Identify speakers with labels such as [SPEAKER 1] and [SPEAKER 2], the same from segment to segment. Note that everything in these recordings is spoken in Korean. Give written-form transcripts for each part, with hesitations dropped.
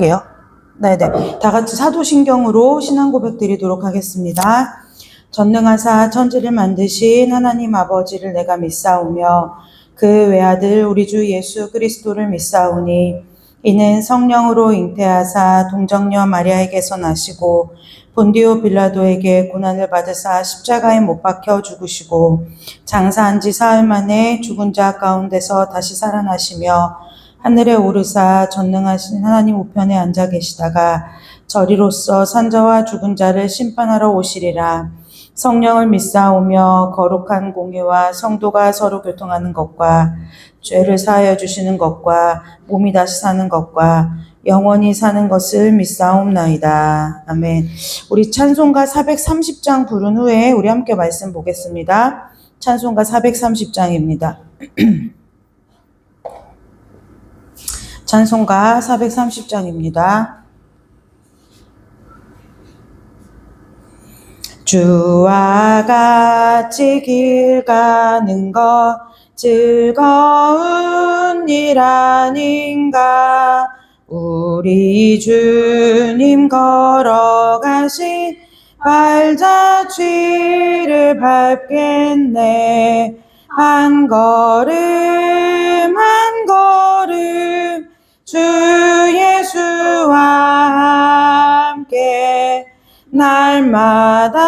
[SPEAKER 1] 게요. 네네. 다 같이 사도신경으로 신앙 고백 드리도록 하겠습니다. 전능하사 천지를 만드신 하나님 아버지를 내가 믿사오며 그 외아들 우리 주 예수 그리스도를 믿사오니 이는 성령으로 잉태하사 동정녀 마리아에게서 나시고 본디오 빌라도에게 고난을 받으사 십자가에 못 박혀 죽으시고 장사한 지 사흘 만에 죽은 자 가운데서 다시 살아나시며 하늘에 오르사 전능하신 하나님 우편에 앉아 계시다가 저리로서 산자와 죽은 자를 심판하러 오시리라. 성령을 믿사오며 거룩한 공의와 성도가 서로 교통하는 것과 죄를 사하여 주시는 것과 몸이 다시 사는 것과 영원히 사는 것을 믿사옵나이다. 아멘. 우리 찬송가 430장 부른 후에 우리 함께 말씀 보겠습니다. 찬송가 430장입니다. 찬송가 430장입니다. 주와 같이 길 가는 것 즐거운 일 아닌가. 우리 주님 걸어가신 발자취를 밟겠네. 한 걸음 한 걸음 주 예수와 함께 날마다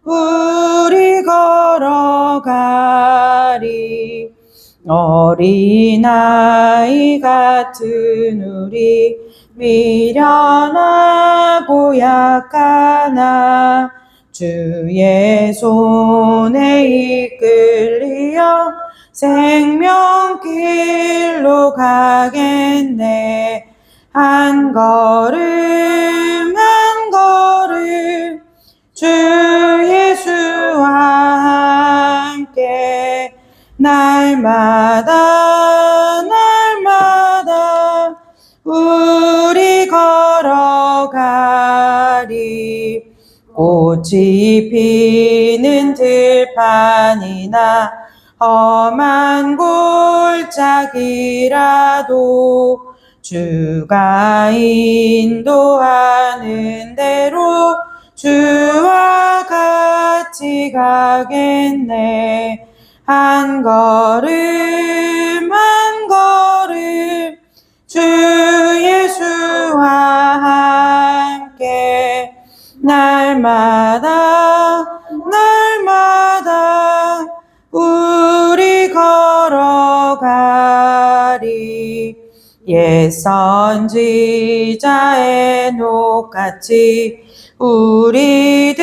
[SPEAKER 1] 우리 걸어가리. 어린아이 같은 우리 미련하고 약하나 주의 손에 이끌리어 생명길로 가겠네. 한 걸음 한 걸음 주 예수와 함께 날마다 우리 걸어가리. 꽃이 피는 들판이나 험한 골짜기라도 주가 인도하는 대로 주와 같이 가겠네. 한 걸음 한 걸음 주 예수와 함께 날마다 우리 걸어가리. 옛 선지자 에녹같이 우리들도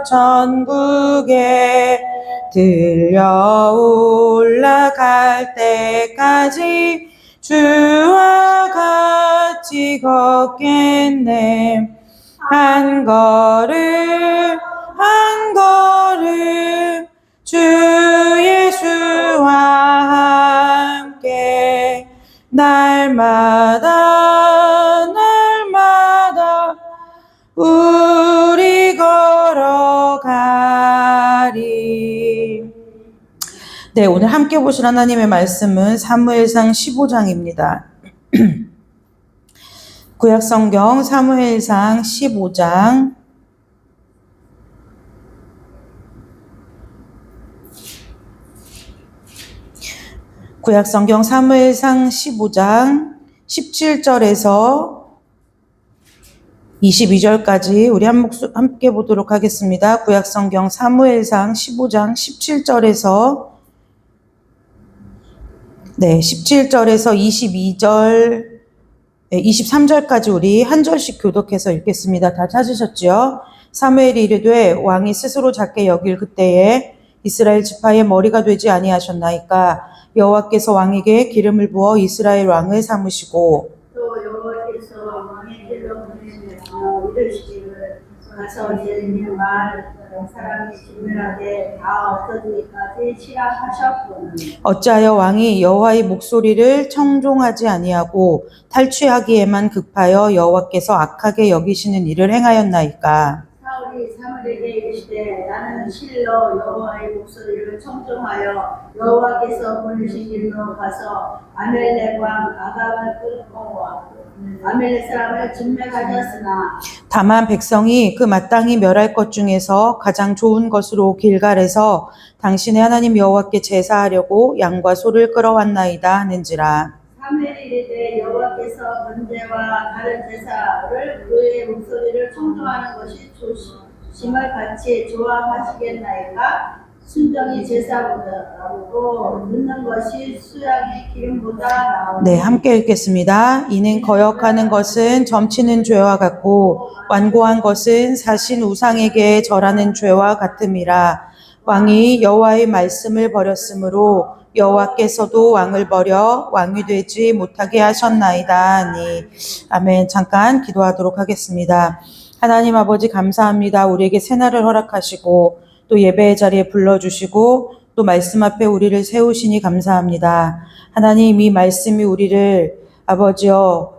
[SPEAKER 1] 천국에 들려 올라갈 때까지 주와 같이 걷겠네. 한 걸음 한 걸음 주 예수와 함께 날마다 우리 걸어가리. 네, 오늘 함께 보실 하나님의 말씀은 사무엘상 15장입니다. 구약성경 사무엘상 15장 구약성경 사무엘상 15장 17절에서 22절까지 우리 함께 보도록 하겠습니다. 구약성경 사무엘상 15장 17절에서 22절 23절까지 우리 한 절씩 교독해서 읽겠습니다. 다 찾으셨죠? 사무엘이 이르되 왕이 스스로 작게 여길 그때에 이스라엘 지파의 머리가 되지 아니하셨나이까. 여호와께서 왕에게 기름을 부어 이스라엘 왕을 삼으시고
[SPEAKER 2] 또 여호와께서 왕의 길로 보내시며 이르시기를 가서 예레미야 말 사람이 진멸하되 다 없어지기까지 치라 하셨거늘.
[SPEAKER 1] 어찌하여 왕이 여호와의 목소리를 청종하지 아니하고 탈취하기에만 급하여 여호와께서 악하게 여기시는 일을 행하였나이까.
[SPEAKER 2] 사울이 사무엘에게 내게 이르시되 나는 실로 여호와의 목소리를 청종하여 여호와께서 보내신 길로 가서 아멜렉 왕 아갑을 끌고 아멜렉 사람을 진멸하였으나
[SPEAKER 1] 다만 백성이 그 마땅히 멸할 것 중에서 가장 좋은 것으로 길갈에서 당신의 하나님 여호와께 제사하려고 양과 소를 끌어왔나이다 하는지라.
[SPEAKER 2] 사무엘이 이르되 여호와께서 번제와 다른 제사를 그의 목소리를 청종하는 것이 조심을 같이 좋아하시겠나이까 순정이 제사보다 나오고 듣는 것이 수양의 기름보다 나오니.
[SPEAKER 1] 네, 함께 읽겠습니다. 이는 거역하는 것은 점치는 죄와 같고 완고한 것은 사신 우상에게 절하는 죄와 같음이라. 왕이 여호와의 말씀을 버렸으므로 여호와께서도 왕을 버려 왕이 되지 못하게 하셨나이다 하니. 아멘. 잠깐 기도하도록 하겠습니다. 하나님 아버지 감사합니다. 우리에게 새날을 허락하시고 또 예배의 자리에 불러주시고 또 말씀 앞에 우리를 세우시니 감사합니다. 하나님 이 말씀이 우리를 아버지여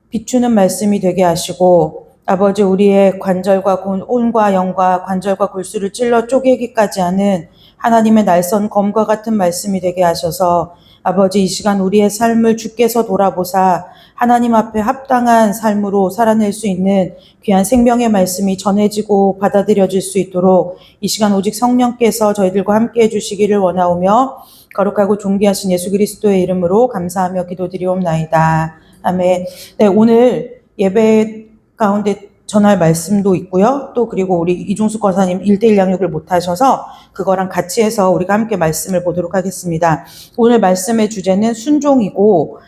[SPEAKER 1] 비추는 말씀이 되게 하시고 아버지 우리의 관절과 온과 영과 관절과 골수를 찔러 쪼개기까지 하는 하나님의 날선 검과 같은 말씀이 되게 하셔서 아버지 이 시간 우리의 삶을 주께서 돌아보사 하나님 앞에 합당한 삶으로 살아낼 수 있는 귀한 생명의 말씀이 전해지고 받아들여질 수 있도록 이 시간 오직 성령께서 저희들과 함께 해주시기를 원하오며 거룩하고 존귀하신 예수 그리스도의 이름으로 감사하며 기도드리옵나이다. 아멘. 네, 오늘 예배 가운데 전할 말씀도 있고요. 또 그리고 우리 이중숙 권사님 1:1 양육을 못 하셔서 그거랑 같이 해서 우리가 함께 말씀을 보도록 하겠습니다. 오늘 말씀의 주제는 순종이고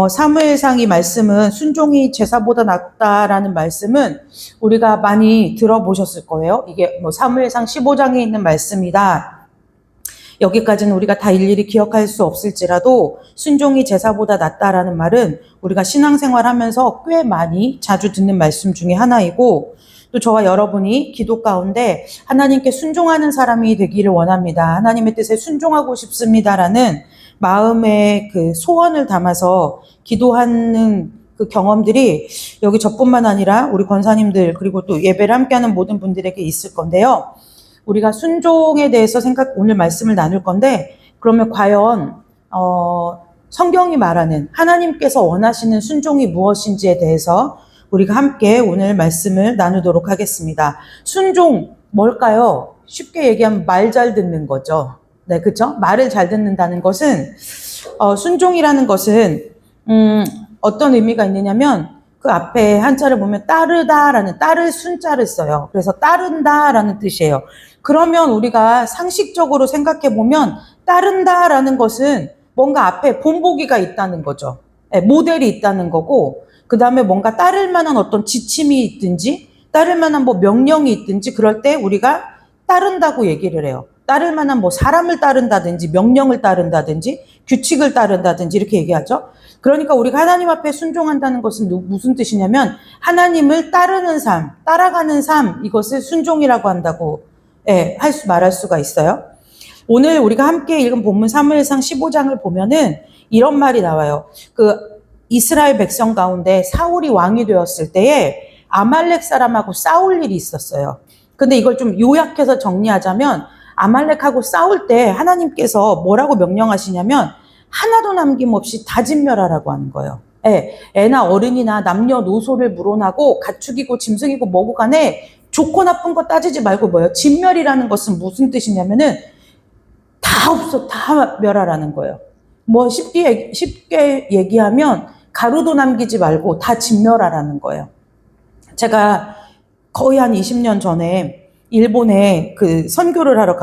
[SPEAKER 1] 사무엘상 이 말씀은 순종이 제사보다 낫다라는 말씀은 우리가 많이 들어보셨을 거예요. 이게 사무엘상 15장에 있는 말씀이다. 여기까지는 우리가 다 일일이 기억할 수 없을지라도 순종이 제사보다 낫다라는 말은 우리가 신앙생활하면서 꽤 많이 자주 듣는 말씀 중에 하나이고 또 저와 여러분이 기도 가운데 하나님께 순종하는 사람이 되기를 원합니다. 하나님의 뜻에 순종하고 싶습니다라는 마음의 그 소원을 담아서 기도하는 그 경험들이 여기 저뿐만 아니라 우리 권사님들 그리고 또 예배를 함께하는 모든 분들에게 있을 건데요. 우리가 순종에 대해서 오늘 말씀을 나눌 건데 그러면 과연 성경이 말하는 하나님께서 원하시는 순종이 무엇인지에 대해서 우리가 함께 오늘 말씀을 나누도록 하겠습니다. 순종 뭘까요? 쉽게 얘기하면 말 잘 듣는 거죠. 네, 그렇죠? 말을 잘 듣는다는 것은 순종이라는 것은 어떤 의미가 있느냐면 그 앞에 한자를 보면 따르다라는 따를 순자를 써요. 그래서 따른다라는 뜻이에요. 그러면 우리가 상식적으로 생각해 보면 따른다라는 것은 뭔가 앞에 본보기가 있다는 거죠. 네, 모델이 있다는 거고 그 다음에 뭔가 따를 만한 어떤 지침이 있든지 따를 만한 뭐 명령이 있든지 그럴 때 우리가 따른다고 얘기를 해요. 따를 만한 뭐 사람을 따른다든지 명령을 따른다든지 규칙을 따른다든지 이렇게 얘기하죠. 그러니까 우리가 하나님 앞에 순종한다는 것은 무슨 뜻이냐면 하나님을 따르는 삶, 따라가는 삶 이것을 순종이라고 한다고 말할 수가 있어요. 오늘 우리가 함께 읽은 본문 사무엘상 15장을 보면은 이런 말이 나와요. 그 이스라엘 백성 가운데 사울이 왕이 되었을 때에 아말렉 사람하고 싸울 일이 있었어요. 근데 이걸 좀 요약해서 정리하자면 아말렉하고 싸울 때 하나님께서 뭐라고 명령하시냐면 하나도 남김없이 다 진멸하라고 하는 거예요. 애나 어른이나 남녀노소를 물어나고 가축이고 짐승이고 뭐고 간에 좋고 나쁜 거 따지지 말고 뭐예요? 진멸이라는 것은 무슨 뜻이냐면은 다 멸하라는 거예요. 뭐 쉽게 얘기하면 가루도 남기지 말고 다 진멸하라는 거예요. 제가 거의 한 20년 전에 일본에 그 선교를 하러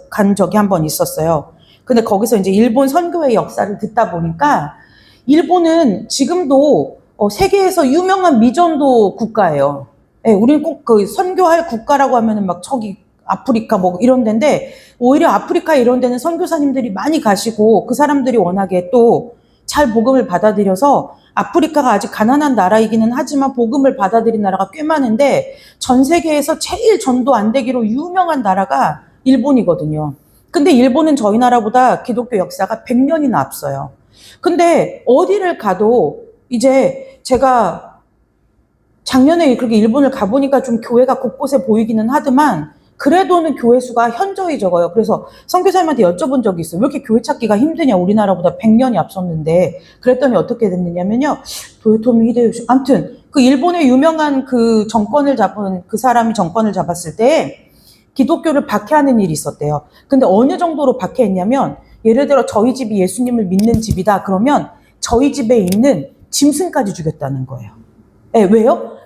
[SPEAKER 1] 간 적이 한 번 있었어요. 근데 거기서 이제 일본 선교의 역사를 듣다 보니까 일본은 지금도 세계에서 유명한 미전도 국가예요. 우리는 꼭 그 선교할 국가라고 하면은 막 저기 아프리카 뭐 이런 데인데 오히려 아프리카 이런 데는 선교사님들이 많이 가시고 그 사람들이 워낙에 또 잘 복음을 받아들여서 아프리카가 아직 가난한 나라이기는 하지만 복음을 받아들인 나라가 꽤 많은데 전 세계에서 제일 전도 안 되기로 유명한 나라가 일본이거든요. 근데 일본은 저희 나라보다 기독교 역사가 100년이나 앞서요. 근데 어디를 가도 이제 제가 작년에 그렇게 일본을 가보니까 좀 교회가 곳곳에 보이기는 하지만 그래도는 교회 수가 현저히 적어요. 그래서 선교사님한테 여쭤본 적이 있어요. 왜 이렇게 교회 찾기가 힘드냐? 우리나라보다 100년이 앞섰는데. 그랬더니 어떻게 됐느냐면요. 도요토미 히데요시. 아무튼 그 일본의 유명한 그 정권을 잡은 그 사람이 정권을 잡았을 때 기독교를 박해하는 일이 있었대요. 근데 어느 정도로 박해했냐면 예를 들어 저희 집이 예수님을 믿는 집이다. 그러면 저희 집에 있는 짐승까지 죽였다는 거예요. 예, 왜요?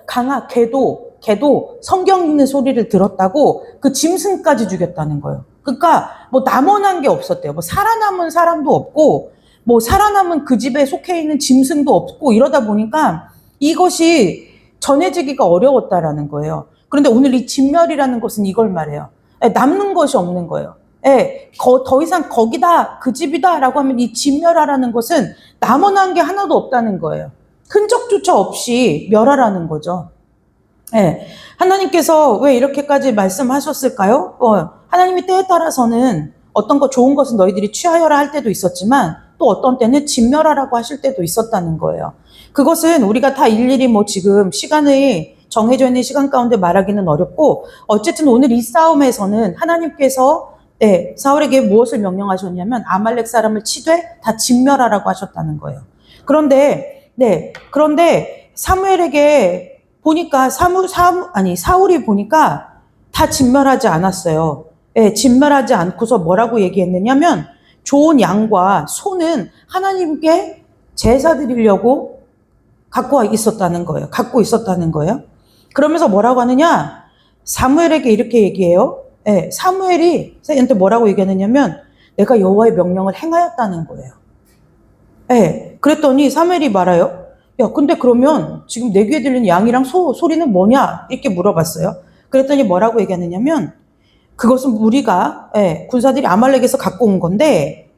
[SPEAKER 1] 개도 성경 읽는 소리를 들었다고 그 짐승까지 죽였다는 거예요. 그러니까 뭐 남원한 게 없었대요. 뭐 살아남은 사람도 없고 뭐 살아남은 그 집에 속해 있는 짐승도 없고 이러다 보니까 이것이 전해지기가 어려웠다라는 거예요. 그런데 오늘 이 진멸이라는 것은 이걸 말해요. 예, 남는 것이 없는 거예요. 예, 더 이상 거기다 그 집이다라고 하면 이 진멸하라는 것은 남원한 게 하나도 없다는 거예요. 흔적조차 없이 멸하라는 거죠. 예, 하나님께서 왜 이렇게까지 말씀하셨을까요? 하나님이 때에 따라서는 어떤 거 좋은 것은 너희들이 취하여라 할 때도 있었지만 또 어떤 때는 진멸하라고 하실 때도 있었다는 거예요. 그것은 우리가 다 일일이 뭐 지금 시간이 정해져 있는 시간 가운데 말하기는 어렵고 어쨌든 오늘 이 싸움에서는 하나님께서 사울에게 무엇을 명령하셨냐면 아말렉 사람을 치되 다 진멸하라고 하셨다는 거예요. 그런데 사무엘에게 보니까 사울이 보니까 다 진멸하지 않았어요. 진멸하지 않고서 뭐라고 얘기했느냐면 좋은 양과 소는 하나님께 제사 드리려고 갖고 있었다는 거예요. 그러면서 뭐라고 하느냐? 사무엘에게 이렇게 얘기해요. 사무엘이 얘한테 뭐라고 얘기하느냐면 내가 여호와의 명령을 행하였다는 거예요. 그랬더니 사무엘이 말아요. 야, 근데 그러면 지금 내 귀에 들리는 양이랑 소리는 뭐냐? 이렇게 물어봤어요. 그랬더니 뭐라고 얘기하느냐면 그것은 우리가 군사들이 아말렉에서 갖고 온 건데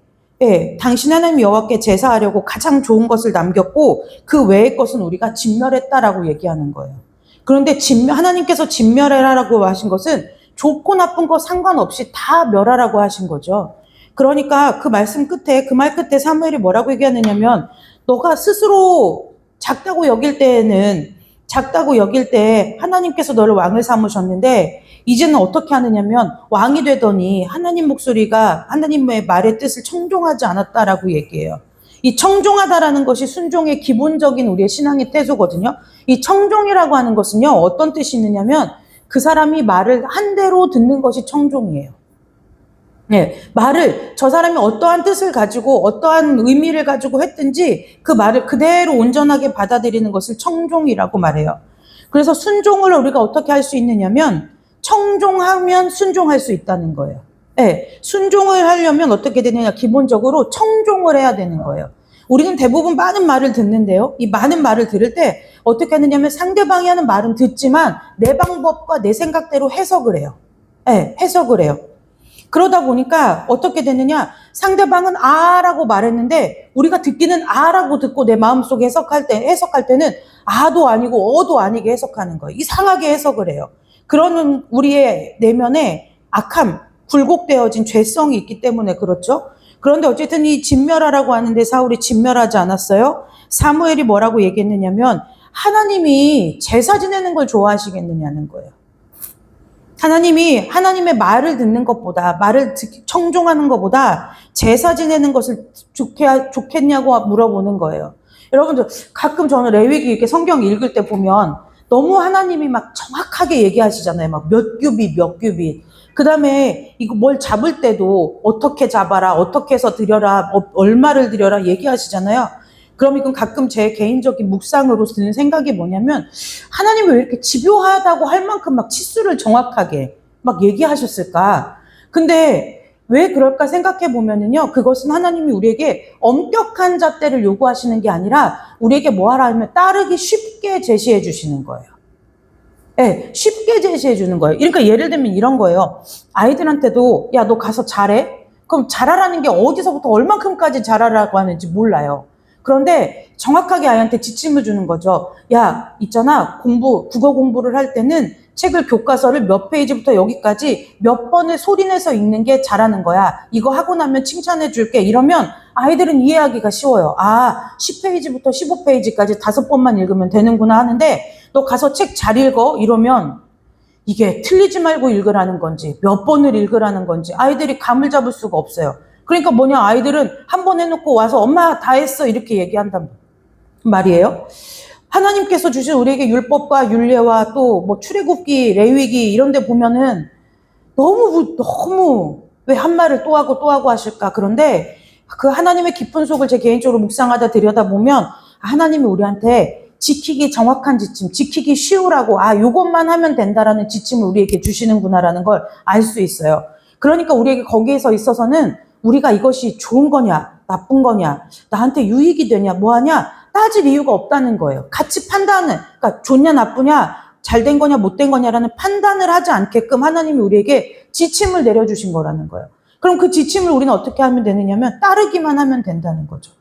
[SPEAKER 1] 당신 하나님 여호와께 제사하려고 가장 좋은 것을 남겼고 그 외의 것은 우리가 진멸했다라고 얘기하는 거예요. 그런데 하나님께서 진멸해라라고 하신 것은 좋고 나쁜 거 상관없이 다 멸하라고 하신 거죠. 그러니까 그 말 끝에 사무엘이 뭐라고 얘기하느냐면 너가 스스로 작다고 여길 때 하나님께서 너를 왕을 삼으셨는데 이제는 어떻게 하느냐면 왕이 되더니 하나님의 말의 뜻을 청종하지 않았다라고 얘기해요. 이 청종하다라는 것이 순종의 기본적인 우리의 신앙의 태도거든요. 이 청종이라고 하는 것은요, 어떤 뜻이 있느냐면 그 사람이 말을 한 대로 듣는 것이 청종이에요. 저 사람이 어떠한 뜻을 가지고 어떠한 의미를 가지고 했든지 그 말을 그대로 온전하게 받아들이는 것을 청종이라고 말해요. 그래서 순종을 우리가 어떻게 할 수 있느냐면 청종하면 순종할 수 있다는 거예요. 순종을 하려면 어떻게 되느냐? 기본적으로 청종을 해야 되는 거예요. 우리는 대부분 많은 말을 듣는데요. 이 많은 말을 들을 때 어떻게 하느냐면 상대방이 하는 말은 듣지만 내 방법과 내 생각대로 해석을 해요. 해석을 해요. 그러다 보니까 어떻게 되느냐? 상대방은 아라고 말했는데 우리가 듣기는 아라고 듣고 내 마음속에 해석할 때는 아도 아니고 어도 아니게 해석하는 거예요. 이상하게 해석을 해요. 그러는 우리의 내면에 악함, 굴곡되어진 죄성이 있기 때문에 그렇죠. 그런데 어쨌든 이 진멸하라고 하는데 사울이 진멸하지 않았어요. 사무엘이 뭐라고 얘기했느냐면 하나님이 제사 지내는 걸 좋아하시겠느냐는 거예요. 하나님이 하나님의 말을 듣는 것보다 청종하는 것보다 제사 지내는 것을 좋겠냐고 물어보는 거예요. 여러분들 가끔 저는 레위기 이렇게 성경 읽을 때 보면 너무 하나님이 막 정확하게 얘기하시잖아요. 막 몇 규빗. 그 다음에 이거 뭘 잡을 때도 어떻게 잡아라, 어떻게 해서 드려라, 얼마를 드려라 얘기하시잖아요. 그럼 이건 가끔 제 개인적인 묵상으로 드는 생각이 뭐냐면 하나님이 왜 이렇게 집요하다고 할 만큼 막 치수를 정확하게 막 얘기하셨을까? 근데 왜 그럴까 생각해 보면은요, 그것은 하나님이 우리에게 엄격한 잣대를 요구하시는 게 아니라 우리에게 뭐 하라 하면 따르기 쉽게 제시해 주시는 거예요. 쉽게 제시해 주는 거예요. 그러니까 예를 들면 이런 거예요. 아이들한테도 야, 너 가서 잘해? 그럼 잘하라는 게 어디서부터 얼만큼까지 잘하라고 하는지 몰라요. 그런데 정확하게 아이한테 지침을 주는 거죠. 야, 있잖아. 국어 공부를 할 때는 책을 교과서를 몇 페이지부터 여기까지 몇 번을 소리내서 읽는 게 잘하는 거야. 이거 하고 나면 칭찬해 줄게. 이러면 아이들은 이해하기가 쉬워요. 10페이지부터 15페이지까지 5번만 읽으면 되는구나 하는데 너 가서 책 잘 읽어. 이러면 이게 틀리지 말고 읽으라는 건지 몇 번을 읽으라는 건지 아이들이 감을 잡을 수가 없어요. 그러니까 뭐냐, 아이들은 한 번 해놓고 와서 엄마 다 했어 이렇게 얘기한단 말이에요. 하나님께서 주신 우리에게 율법과 율례와 또 뭐 출애굽기, 레위기 이런 데 보면은 너무 왜 한 말을 또 하고 하실까? 그런데 그 하나님의 깊은 속을 제 개인적으로 묵상하다 들여다보면 하나님이 우리한테 지키기 정확한 지침, 지키기 쉬우라고 요것만 하면 된다라는 지침을 우리에게 주시는구나라는 걸 알 수 있어요. 그러니까 우리에게 거기에서 있어서는 우리가 이것이 좋은 거냐, 나쁜 거냐, 나한테 유익이 되냐, 뭐하냐 따질 이유가 없다는 거예요. 같이 판단을, 그러니까 좋냐, 나쁘냐, 잘된 거냐, 못된 거냐라는 판단을 하지 않게끔 하나님이 우리에게 지침을 내려주신 거라는 거예요. 그럼 그 지침을 우리는 어떻게 하면 되느냐면 따르기만 하면 된다는 거죠.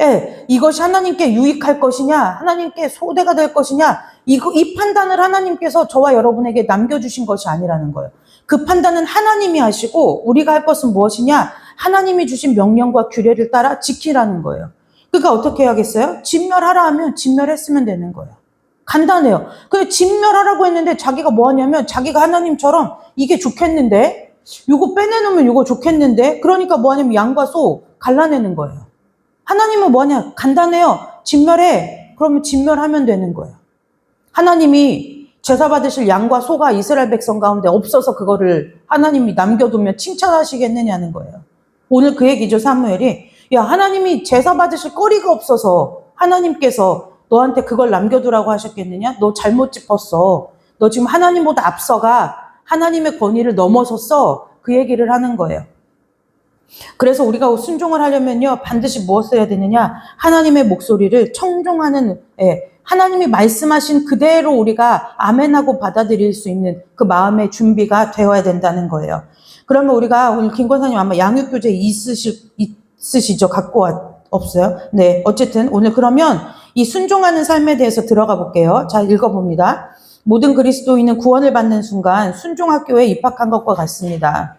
[SPEAKER 1] 예, 이것이 하나님께 유익할 것이냐, 하나님께 소대가 될 것이냐, 이 판단을 하나님께서 저와 여러분에게 남겨주신 것이 아니라는 거예요. 그 판단은 하나님이 하시고 우리가 할 것은 무엇이냐, 하나님이 주신 명령과 규례를 따라 지키라는 거예요. 그러니까 어떻게 해야겠어요? 진멸하라 하면 진멸했으면 되는 거예요. 간단해요. 근데 진멸하라고 했는데 자기가 뭐 하냐면 자기가 하나님처럼 이게 좋겠는데, 이거 빼내놓으면 이거 좋겠는데, 그러니까 뭐 하냐면 양과 소 갈라내는 거예요. 하나님은 뭐냐? 간단해요. 진멸해. 그러면 진멸하면 되는 거예요. 하나님이 제사 받으실 양과 소가 이스라엘 백성 가운데 없어서 그거를 하나님이 남겨두면 칭찬하시겠느냐는 거예요. 오늘 그 얘기죠, 사무엘이. 야, 하나님이 제사 받으실 거리가 없어서 하나님께서 너한테 그걸 남겨두라고 하셨겠느냐? 너 잘못 짚었어. 너 지금 하나님보다 앞서가 하나님의 권위를 넘어섰어. 그 얘기를 하는 거예요. 그래서 우리가 순종을 하려면요, 반드시 무엇을 해야 되느냐? 하나님의 목소리를 청종하는, 하나님이 말씀하신 그대로 우리가 아멘하고 받아들일 수 있는 그 마음의 준비가 되어야 된다는 거예요. 그러면 우리가 오늘 김 권사님 아마 양육교재 있으시죠? 갖고 없어요? 네, 어쨌든 오늘 그러면 이 순종하는 삶에 대해서 들어가 볼게요. 자, 읽어봅니다. 모든 그리스도인은 구원을 받는 순간 순종학교에 입학한 것과 같습니다.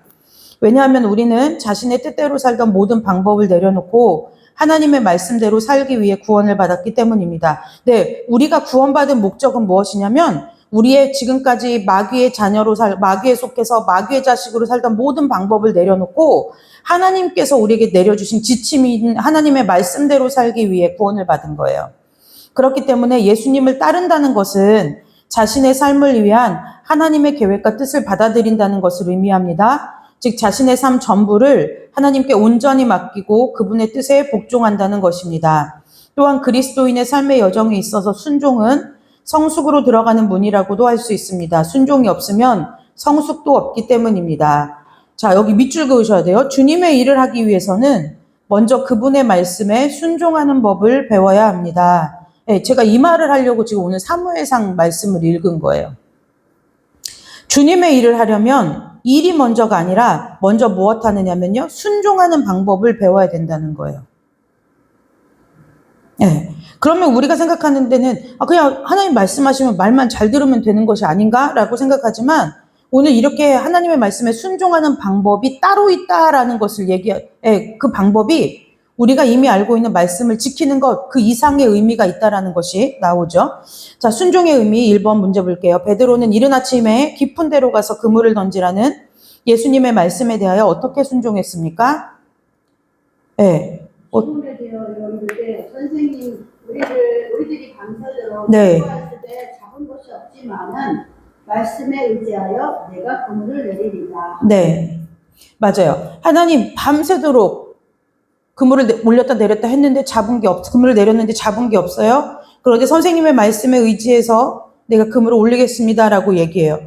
[SPEAKER 1] 왜냐하면 우리는 자신의 뜻대로 살던 모든 방법을 내려놓고 하나님의 말씀대로 살기 위해 구원을 받았기 때문입니다. 네, 우리가 구원받은 목적은 무엇이냐면 우리의 지금까지 마귀의 자녀로 마귀에 속해서 마귀의 자식으로 살던 모든 방법을 내려놓고 하나님께서 우리에게 내려주신 지침인 하나님의 말씀대로 살기 위해 구원을 받은 거예요. 그렇기 때문에 예수님을 따른다는 것은 자신의 삶을 위한 하나님의 계획과 뜻을 받아들인다는 것을 의미합니다. 즉 자신의 삶 전부를 하나님께 온전히 맡기고 그분의 뜻에 복종한다는 것입니다. 또한 그리스도인의 삶의 여정에 있어서 순종은 성숙으로 들어가는 문이라고도 할 수 있습니다. 순종이 없으면 성숙도 없기 때문입니다. 자, 여기 밑줄 그으셔야 돼요. 주님의 일을 하기 위해서는 먼저 그분의 말씀에 순종하는 법을 배워야 합니다. 네, 제가 이 말을 하려고 지금 오늘 사무엘상 말씀을 읽은 거예요. 주님의 일을 하려면 일이 먼저가 아니라 먼저 무엇 하느냐면요, 순종하는 방법을 배워야 된다는 거예요. 네. 그러면 우리가 생각하는 데는 그냥 하나님 말씀하시면 말만 잘 들으면 되는 것이 아닌가라고 생각하지만 오늘 이렇게 하나님의 말씀에 순종하는 방법이 따로 있다라는 것을 그 방법이 우리가 이미 알고 있는 말씀을 지키는 것, 그 이상의 의미가 있다라는 것이 나오죠. 자, 순종의 의미 1번 문제 볼게요. 베드로는 이른 아침에 깊은 데로 가서 그물을 던지라는 예수님의 말씀에 대하여 어떻게 순종했습니까? 네.
[SPEAKER 2] 질문에 대하여 이르되 선생님, 우리들이 밤새도록
[SPEAKER 1] 네.
[SPEAKER 2] 기도했을 때 잡은 것이 없지만은 말씀에 의지하여 내가 그물을 내리리라.
[SPEAKER 1] 네, 맞아요. 하나님 밤새도록 그물을 올렸다 내렸다 했는데 그물을 내렸는데 잡은 게 없어요. 그런데 선생님의 말씀에 의지해서 내가 그물을 올리겠습니다라고 얘기해요.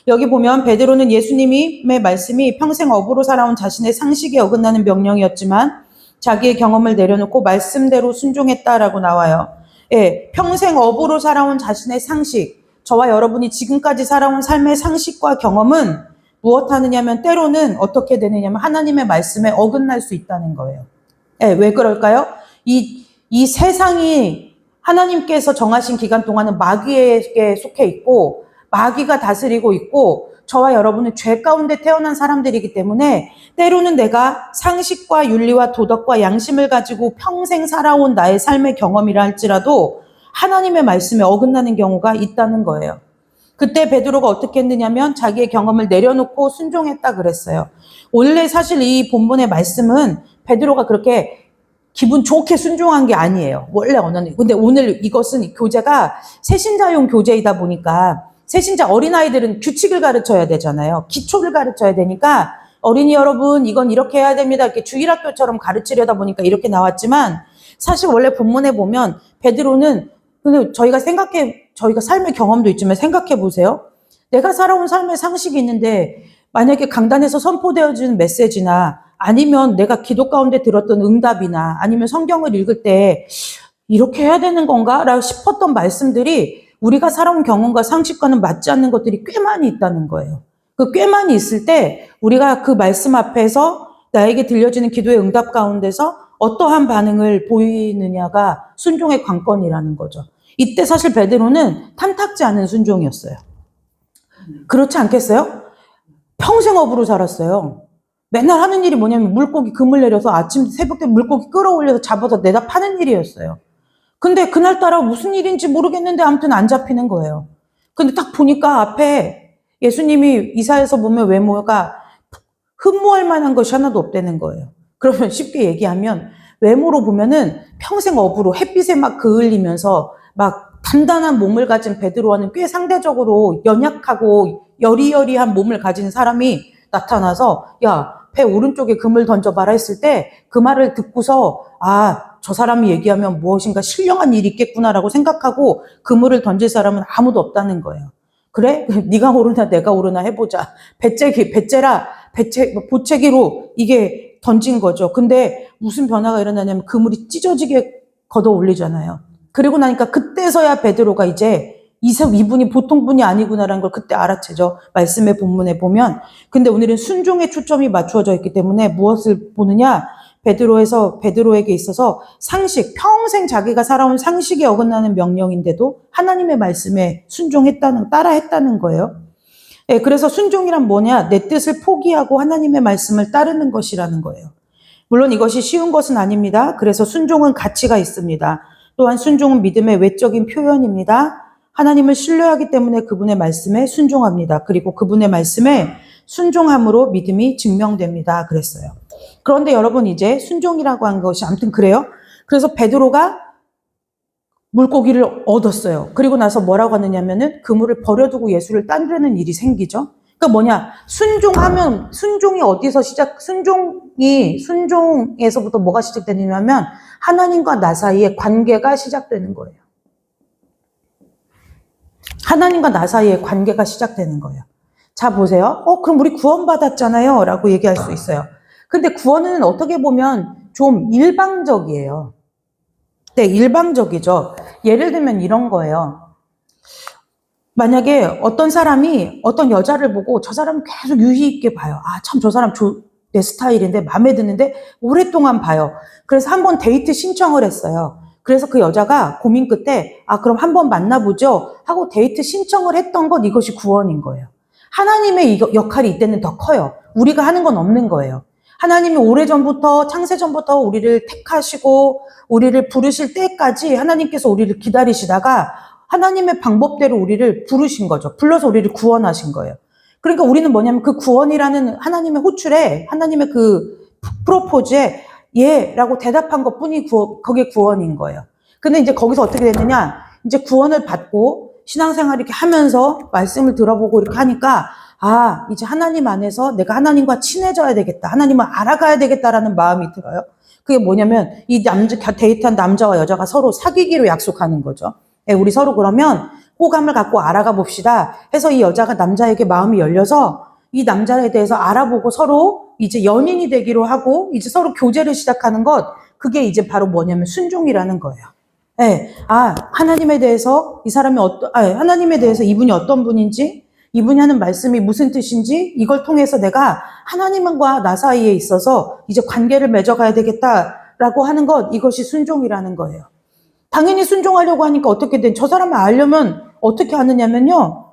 [SPEAKER 1] 여기 보면 베드로는 예수님의 말씀이 평생 업으로 살아온 자신의 상식에 어긋나는 명령이었지만 자기의 경험을 내려놓고 말씀대로 순종했다라고 나와요. 예, 평생 업으로 살아온 자신의 상식, 저와 여러분이 지금까지 살아온 삶의 상식과 경험은 무엇 하느냐면 때로는 어떻게 되느냐면 하나님의 말씀에 어긋날 수 있다는 거예요. 예, 왜 그럴까요? 이 세상이 하나님께서 정하신 기간 동안은 마귀에게 속해 있고 마귀가 다스리고 있고 저와 여러분은 죄 가운데 태어난 사람들이기 때문에 때로는 내가 상식과 윤리와 도덕과 양심을 가지고 평생 살아온 나의 삶의 경험이라 할지라도 하나님의 말씀에 어긋나는 경우가 있다는 거예요. 그때 베드로가 어떻게 했느냐면 자기의 경험을 내려놓고 순종했다 그랬어요. 원래 사실 이 본문의 말씀은 베드로가 그렇게 기분 좋게 순종한 게 아니에요. 원래 언어는. 근데 오늘 이것은 교재가 새신자용 교재이다 보니까 새신자 어린아이들은 규칙을 가르쳐야 되잖아요. 기초를 가르쳐야 되니까 어린이 여러분 이건 이렇게 해야 됩니다. 이렇게 주일학교처럼 가르치려다 보니까 이렇게 나왔지만 사실 원래 본문에 보면 베드로는 근데 저희가 삶의 경험도 있지만 생각해 보세요. 내가 살아온 삶의 상식이 있는데 만약에 강단에서 선포되어지는 메시지나 아니면 내가 기도 가운데 들었던 응답이나 아니면 성경을 읽을 때 이렇게 해야 되는 건가? 라고 싶었던 말씀들이 우리가 살아온 경험과 상식과는 맞지 않는 것들이 꽤 많이 있다는 거예요. 그 꽤 많이 있을 때 우리가 그 말씀 앞에서 나에게 들려지는 기도의 응답 가운데서 어떠한 반응을 보이느냐가 순종의 관건이라는 거죠. 이때 사실 베드로는 탐탁지 않은 순종이었어요. 그렇지 않겠어요? 평생 업으로 살았어요. 맨날 하는 일이 뭐냐면 물고기 금을 내려서 아침 새벽 때 물고기 끌어올려서 잡아서 내다 파는 일이었어요. 근데 그날따라 무슨 일인지 모르겠는데 아무튼 안 잡히는 거예요. 근데 딱 보니까 앞에 예수님이 이사야서 보면 외모가 흠모할 만한 것이 하나도 없다는 거예요. 그러면 쉽게 얘기하면 외모로 보면은 평생 업으로 햇빛에 막 그을리면서 막 단단한 몸을 가진 베드로와는 꽤 상대적으로 연약하고 여리여리한 몸을 가진 사람이 나타나서 야, 배 오른쪽에 금을 던져봐라 했을 때 그 말을 듣고서 아, 저 사람이 얘기하면 무엇인가 신령한 일이 있겠구나라고 생각하고 그물을 던질 사람은 아무도 없다는 거예요. 그래? 네가 오르나 내가 오르나 해보자. 보채기로 이게 던진 거죠. 근데 무슨 변화가 일어나냐면 그물이 찢어지게 걷어 올리잖아요. 그리고 나니까 그때서야 베드로가 이제 이분이 보통 분이 아니구나라는 걸 그때 알아채죠. 말씀의 본문에 보면. 근데 오늘은 순종에 초점이 맞추어져 있기 때문에 무엇을 보느냐? 베드로에게 있어서 상식, 평생 자기가 살아온 상식에 어긋나는 명령인데도 하나님의 말씀에 따라했다는 거예요. 예, 그래서 순종이란 뭐냐? 내 뜻을 포기하고 하나님의 말씀을 따르는 것이라는 거예요. 물론 이것이 쉬운 것은 아닙니다. 그래서 순종은 가치가 있습니다. 또한 순종은 믿음의 외적인 표현입니다. 하나님을 신뢰하기 때문에 그분의 말씀에 순종합니다. 그리고 그분의 말씀에 순종함으로 믿음이 증명됩니다. 그랬어요. 그런데 여러분 이제 순종이라고 한 것이 아무튼 그래요. 그래서 베드로가 물고기를 얻었어요. 그리고 나서 뭐라고 하느냐면은 그물을 버려두고 예수를 따르는 일이 생기죠. 그러니까 뭐냐? 순종에서부터 뭐가 시작되냐면 하나님과 나 사이의 관계가 시작되는 거예요. 하나님과 나 사이의 관계가 시작되는 거예요. 자, 보세요. 그럼 우리 구원받았잖아요. 라고 얘기할 수 있어요. 근데 구원은 어떻게 보면 좀 일방적이에요. 네, 일방적이죠. 예를 들면 이런 거예요. 만약에 어떤 사람이 어떤 여자를 보고 저 사람을 계속 유의 있게 봐요. 아, 참 저 사람 내 스타일인데 마음에 드는데 오랫동안 봐요. 그래서 한번 데이트 신청을 했어요. 그래서 그 여자가 고민 끝에 아, 그럼 한번 만나보죠 하고 데이트 신청을 했던 것 이것이 구원인 거예요. 하나님의 역할이 이때는 더 커요. 우리가 하는 건 없는 거예요. 하나님이 오래전부터 창세전부터 우리를 택하시고 우리를 부르실 때까지 하나님께서 우리를 기다리시다가 하나님의 방법대로 우리를 부르신 거죠. 불러서 우리를 구원하신 거예요. 그러니까 우리는 뭐냐면 그 구원이라는 하나님의 호출에 하나님의 그 프로포즈에 예라고 대답한 것뿐이 그게 구원인 거예요. 근데 이제 거기서 어떻게 됐느냐? 이제 구원을 받고 신앙생활 이렇게 하면서 말씀을 들어보고 이렇게 하니까 아, 이제 하나님 안에서 내가 하나님과 친해져야 되겠다. 하나님을 알아가야 되겠다라는 마음이 들어요. 그게 뭐냐면 데이트한 남자와 여자가 서로 사귀기로 약속하는 거죠. 예, 우리 서로 그러면 호감을 갖고 알아가 봅시다 해서 이 여자가 남자에게 마음이 열려서 이 남자에 대해서 알아보고 서로 이제 연인이 되기로 하고 이제 서로 교제를 시작하는 것 그게 이제 바로 뭐냐면 순종이라는 거예요. 예, 하나님에 대해서 하나님에 대해서 이분이 어떤 분인지 이분이 하는 말씀이 무슨 뜻인지 이걸 통해서 내가 하나님과 나 사이에 있어서 이제 관계를 맺어가야 되겠다라고 하는 것 이것이 순종이라는 거예요. 당연히 순종하려고 하니까 저 사람을 알려면 어떻게 하느냐면요.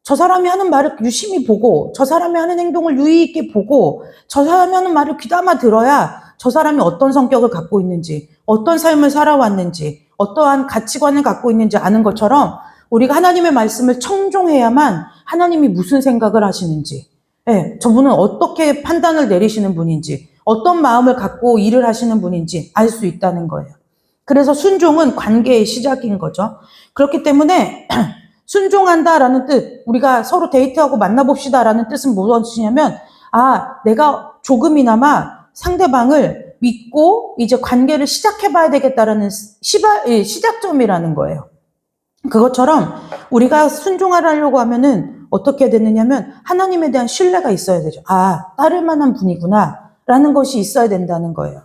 [SPEAKER 1] 저 사람이 하는 말을 유심히 보고 저 사람이 하는 행동을 유의 있게 보고 저 사람이 하는 말을 귀담아 들어야 저 사람이 어떤 성격을 갖고 있는지 어떤 삶을 살아왔는지 어떠한 가치관을 갖고 있는지 아는 것처럼 우리가 하나님의 말씀을 청종해야만 하나님이 무슨 생각을 하시는지, 예, 저분은 어떻게 판단을 내리시는 분인지, 어떤 마음을 갖고 일을 하시는 분인지 알 수 있다는 거예요. 그래서 순종은 관계의 시작인 거죠. 그렇기 때문에 순종한다라는 뜻, 우리가 서로 데이트하고 만나봅시다라는 뜻은 무엇이냐면, 내가 조금이나마 상대방을 믿고 이제 관계를 시작해봐야 되겠다라는 시작점이라는 거예요. 그것처럼 우리가 순종하려고 하면은 어떻게 되느냐면 하나님에 대한 신뢰가 있어야 되죠. 따를 만한 분이구나 라는 것이 있어야 된다는 거예요.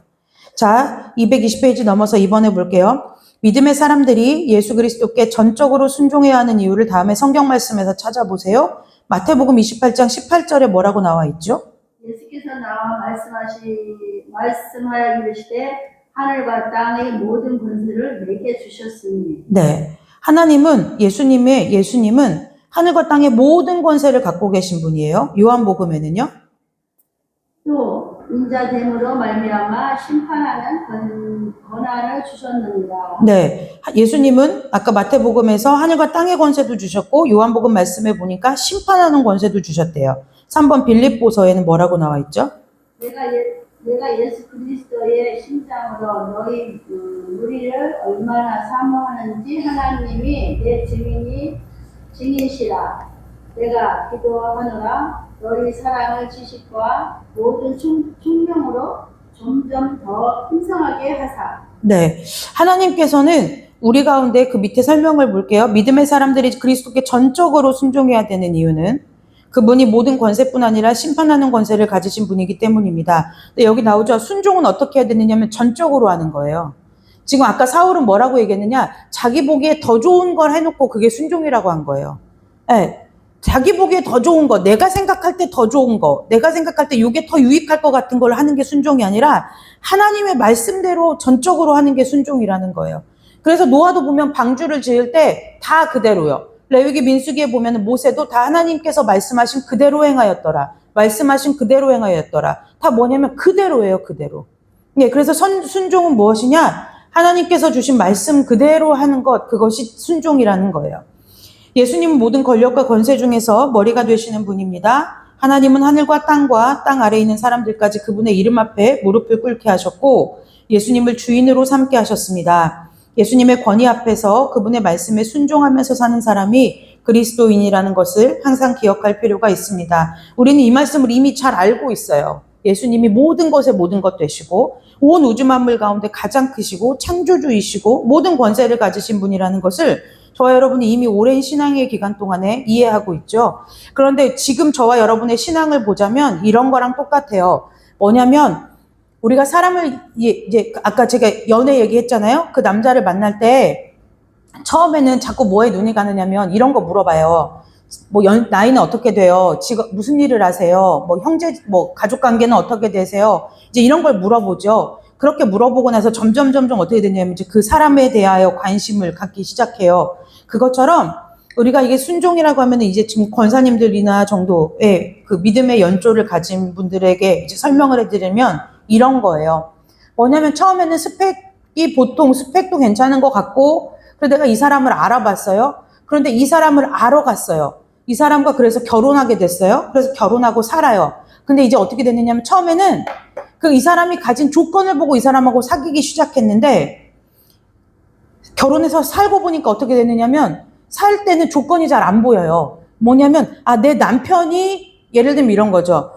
[SPEAKER 1] 자, 220페이지 넘어서 이번에 볼게요. 믿음의 사람들이 예수 그리스도께 전적으로 순종해야 하는 이유를 다음에 성경 말씀에서 찾아보세요. 마태복음 28장 18절에 뭐라고 나와 있죠?
[SPEAKER 2] 예수께서 나와 말씀하여 이르시되 하늘과 땅의 모든 권세를 내게 주셨으니.
[SPEAKER 1] 네. 예수님은 하늘과 땅의 모든 권세를 갖고 계신 분이에요. 요한복음에는요.
[SPEAKER 2] 또 인자됨으로 말미암아 심판하는 권한을 주셨느니라.
[SPEAKER 1] 네. 예수님은 아까 마태복음에서 하늘과 땅의 권세도 주셨고 요한복음 말씀에 보니까 심판하는 권세도 주셨대요. 3번 빌립보서에는 뭐라고 나와 있죠?
[SPEAKER 2] 내가 예수 그리스도의 심장으로 너희 무리를 얼마나 사모하는지 하나님이 내 증인이시라. 내가 기도하노라. 너희 사랑을 지식과 모든 총명으로 점점 더 풍성하게 하사. 네,
[SPEAKER 1] 하나님께서는 우리 가운데 그 밑에 설명을 볼게요. 믿음의 사람들이 그리스도께 전적으로 순종해야 되는 이유는 그분이 모든 권세뿐 아니라 심판하는 권세를 가지신 분이기 때문입니다. 근데 여기 나오죠. 순종은 어떻게 해야 되느냐면 전적으로 하는 거예요. 지금 아까 사울은 뭐라고 얘기했느냐? 자기 보기에 더 좋은 걸 해놓고 그게 순종이라고 한 거예요. 네. 자기 보기에 더 좋은 거, 내가 생각할 때 더 좋은 거, 내가 생각할 때 이게 더 유익할 것 같은 걸 하는 게 순종이 아니라 하나님의 말씀대로 전적으로 하는 게 순종이라는 거예요. 그래서 노아도 보면 방주를 지을 때 다 그대로요. 레위기 민수기에 보면 모세도 다 하나님께서 말씀하신 그대로 행하였더라. 말씀하신 그대로 행하였더라. 다 뭐냐면 그대로예요, 그대로. 예, 그래서 순종은 무엇이냐? 하나님께서 주신 말씀 그대로 하는 것, 그것이 순종이라는 거예요. 예수님은 모든 권력과 권세 중에서 머리가 되시는 분입니다. 하나님은 하늘과 땅 아래에 있는 사람들까지 그분의 이름 앞에 무릎을 꿇게 하셨고 예수님을 주인으로 삼게 하셨습니다. 예수님의 권위 앞에서 그분의 말씀에 순종하면서 사는 사람이 그리스도인이라는 것을 항상 기억할 필요가 있습니다. 우리는 이 말씀을 이미 잘 알고 있어요. 예수님이 모든 것에 모든 것 되시고 온 우주 만물 가운데 가장 크시고 창조주이시고 모든 권세를 가지신 분이라는 것을 저와 여러분이 이미 오랜 신앙의 기간 동안에 이해하고 있죠. 그런데 지금 저와 여러분의 신앙을 보자면 이런 거랑 똑같아요. 뭐냐면 우리가 사람을 이제 아까 제가 연애 얘기했잖아요. 그 남자를 만날 때 처음에는 자꾸 뭐에 눈이 가느냐면 이런 거 물어봐요. 나이는 어떻게 돼요? 지금 무슨 일을 하세요? 가족 관계는 어떻게 되세요? 이제 이런 걸 물어보죠. 그렇게 물어보고 나서 점점 어떻게 되냐면 이제 그 사람에 대하여 관심을 갖기 시작해요. 그것처럼 우리가 이게 순종이라고 하면 이제 지금 권사님들이나 정도의 그 믿음의 연조를 가진 분들에게 이제 설명을 해드리면 이런 거예요. 뭐냐면 처음에는 보통 스펙도 괜찮은 것 같고, 그래서 내가 이 사람을 알아봤어요. 그런데 이 사람을 알아갔어요. 이 사람과 그래서 결혼하게 됐어요. 그래서 결혼하고 살아요. 근데 이제 어떻게 됐느냐면 처음에는 이 사람이 가진 조건을 보고 이 사람하고 사귀기 시작했는데 결혼해서 살고 보니까 어떻게 됐느냐면 살 때는 조건이 잘 안 보여요. 뭐냐면 내 남편이 예를 들면 이런 거죠.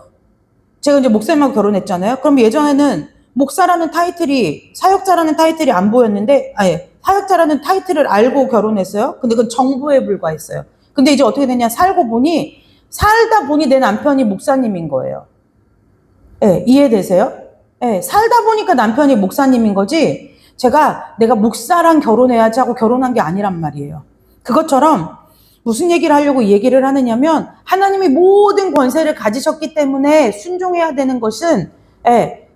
[SPEAKER 1] 제가 이제 목사님하고 결혼했잖아요. 그럼 예전에는 목사라는 타이틀이 사역자라는 타이틀이 안 보였는데 사역자라는 타이틀을 알고 결혼했어요. 근데 그건 정보에 불과했어요. 근데 이제 어떻게 되냐 살다 보니 내 남편이 목사님인 거예요. 이해되세요? 살다 보니까 남편이 목사님인 거지 내가 목사랑 결혼해야지 하고 결혼한 게 아니란 말이에요. 그것처럼 무슨 얘기를 하려고 이 얘기를 하느냐면 하나님이 모든 권세를 가지셨기 때문에 순종해야 되는 것은